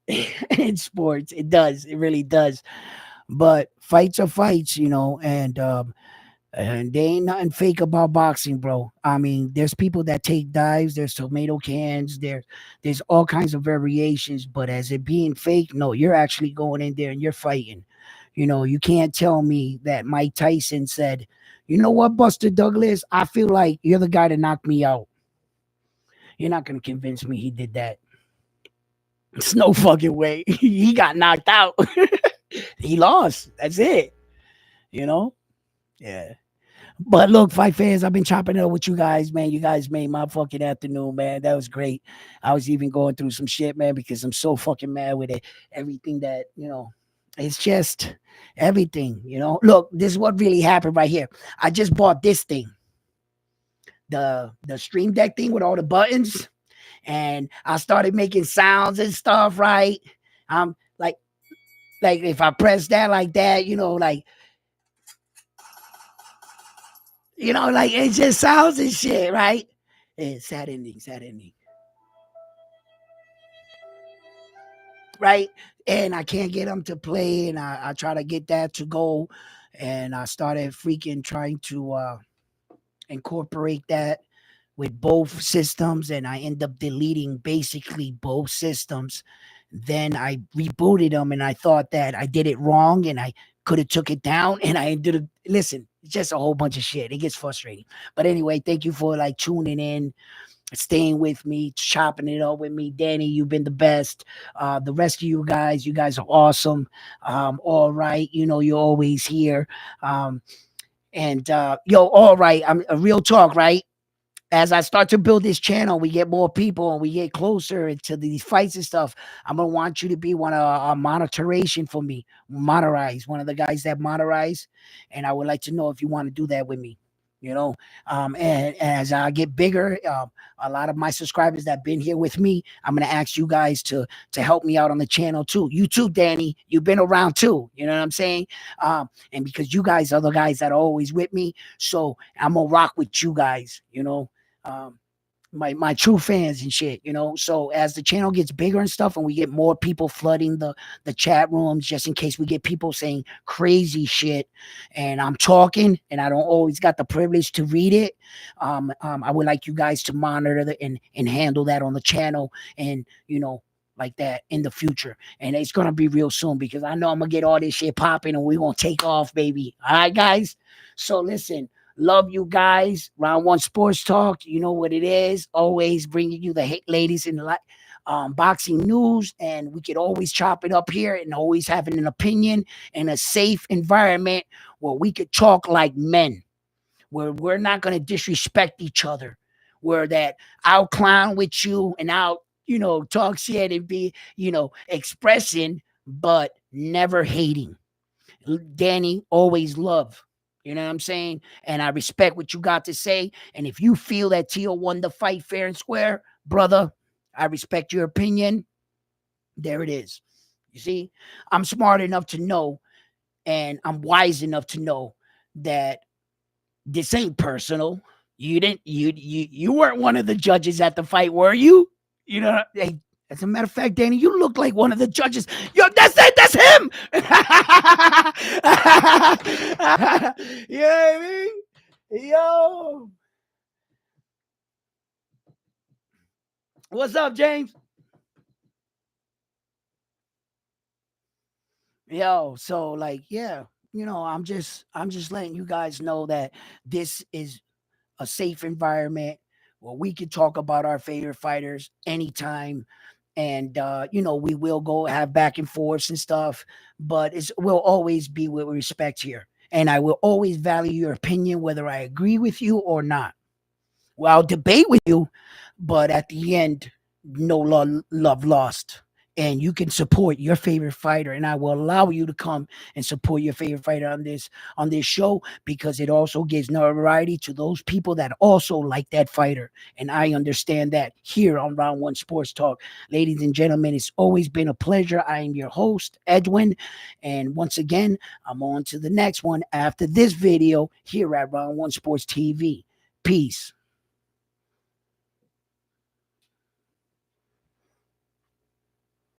in sports. It does. It really does. But fights are fights, and there ain't nothing fake about boxing, bro. I mean, there's people that take dives, there's tomato cans, there's all kinds of variations, but as it being fake, no, you're actually going in there and you're fighting. You can't tell me that Mike Tyson said, you know what, Buster Douglas, I feel like you're the guy to knock me out. You're not gonna convince me he did that. It's no fucking way. He got knocked out. He lost. That's it. You know? Yeah. But look, fight fans, I've been chopping it up with you guys, man. You guys made my fucking afternoon, man. That was great. I was even going through some shit, man, because I'm so fucking mad with it. Everything that, it's just everything. Look, this is what really happened right here. I just bought this thing, the Stream Deck thing with all the buttons, and I started making sounds and stuff, right? Like if I press that like that, like it just sounds and shit, right? It's sad ending, right? And I can't get them to play, and I try to get that to go, and I started freaking trying to incorporate that with both systems, and I end up deleting basically both systems. Then I rebooted them, and I thought that I did it wrong, and I could have took it down, and I ended up listen. It's just a whole bunch of shit. It gets frustrating. But anyway, thank you for like tuning in, staying with me, chopping it up with me. Danny, you've been the best. The rest of you guys are awesome. All right, you're always here. And yo, all right, I'm a real talk, right? As I start to build this channel, we get more people and we get closer to these fights and stuff. I'm gonna want you to be one of monitoration for me, monetize, one of the guys that monetize, and I would like to know if you want to do that with me. you know. And as I get bigger, a lot of my subscribers that have been here with me, I'm gonna ask you guys to help me out on the channel too. You too, Danny. You've been around too. You know what I'm saying? And because you guys are the guys that are always with me, so I'm gonna rock with you guys. You know. My true fans and shit, you know. So as the channel gets bigger and stuff, and we get more people flooding the chat rooms, just in case we get people saying crazy shit, and I'm talking and I don't always got the privilege to read it, I would like you guys to monitor and handle that on the channel, and like that in the future. And it's gonna be real soon because I know I'm gonna get all this shit popping and we're gonna take off, baby. All right, guys. So listen. Love you guys. Round One Sports Talk. You know what it is. Always bringing you the ladies in the boxing news, and we could always chop it up here and always having an opinion in a safe environment where we could talk like men, where we're not going to disrespect each other, where that I'll clown with you and I'll talk shit and be expressing, but never hating. Danny, always love. You know what I'm saying? And I respect what you got to say. And if you feel that Tio won the fight fair and square, brother, I respect your opinion. There it is. You see, I'm smart enough to know, and I'm wise enough to know that this ain't personal. You didn't you weren't one of the judges at the fight, were you? You know, hey, as a matter of fact, Danny, you look like one of the judges. Yo, that's it, that's him. You know what I mean? Yo, what's up, James? Yo, so like, yeah, I'm just letting you guys know that this is a safe environment where we can talk about our favorite fighters anytime. And we will go have back and forths and stuff, but it's will always be with respect here. And I will always value your opinion, whether I agree with you or not. Well, I'll debate with you, but at the end, no love lost. And you can support your favorite fighter, and I will allow you to come and support your favorite fighter on this show, because it also gives notoriety to those people that also like that fighter. And I understand that here on Round One Sports Talk. Ladies and gentlemen, it's always been a pleasure. I am your host, Edwin. And once again, I'm on to the next one after this video here at Round One Sports TV. Peace.